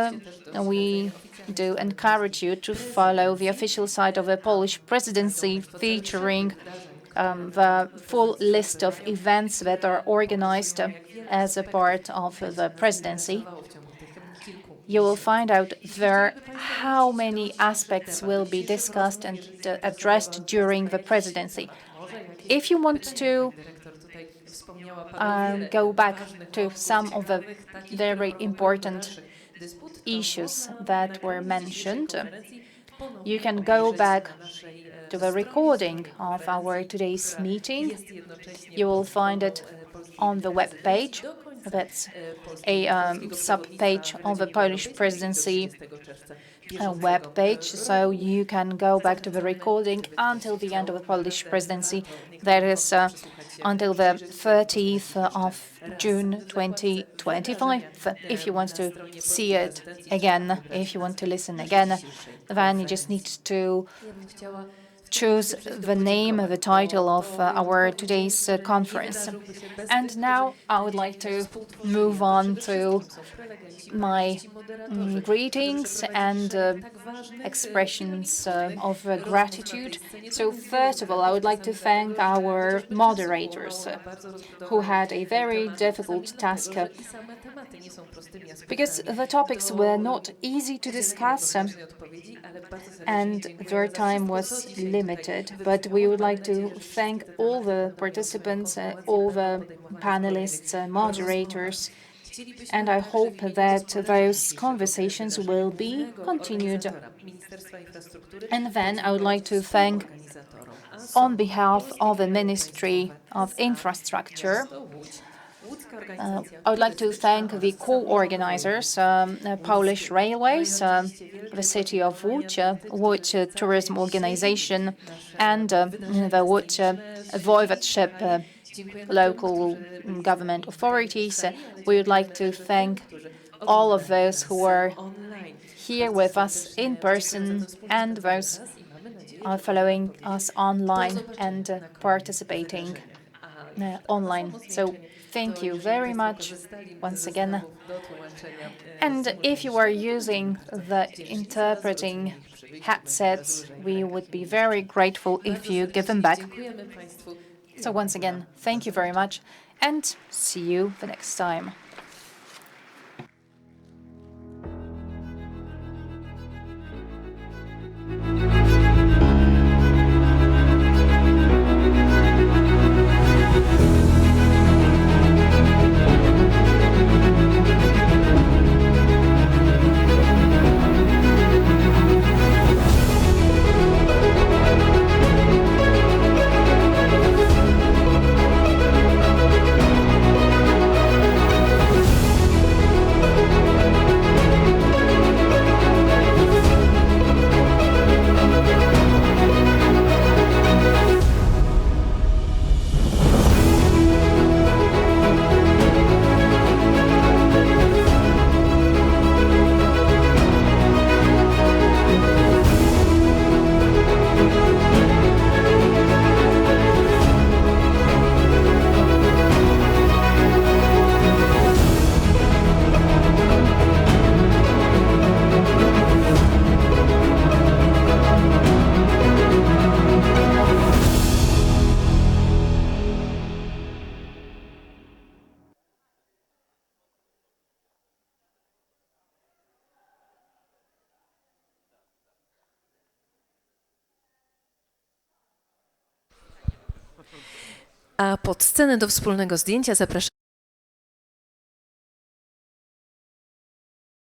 we do encourage you to follow the official site of the Polish presidency, featuring the full list of events that are organized as a part of the presidency. You will find out there how many aspects will be discussed and addressed during the presidency. If you want to go back to some of the very important issues that were mentioned, you can go back to the recording of our today's meeting. You will find it on the web page. That's a sub-page on the Polish presidency web page, so you can go back to the recording until the end of the Polish presidency. That is until the 30th of June 2025. If you want to see it again, if you want to listen again, then you just need to choose the name, the title of our today's conference. And now I would like to move on to my greetings and expressions of gratitude. So first of all, I would like to thank our moderators who had a very difficult task because the topics were not easy to discuss and their time was limited. But we would like to thank all the participants, all the panelists, moderators, and I hope that those conversations will be continued. And then I would like to thank, on behalf of the Ministry of Infrastructure, I would like to thank the co-organizers, Polish Railways, the city of Łódź, Łódź Tourism Organization, and the Łódź Voivodeship local government authorities. We would like to thank all of those who are here with us in person and those following us online and participating online. So thank you very much once again. And if you are using the interpreting headsets, we would be very grateful if you give them back. So once again, thank you very much and see you the next time. A pod scenę do wspólnego zdjęcia zapraszam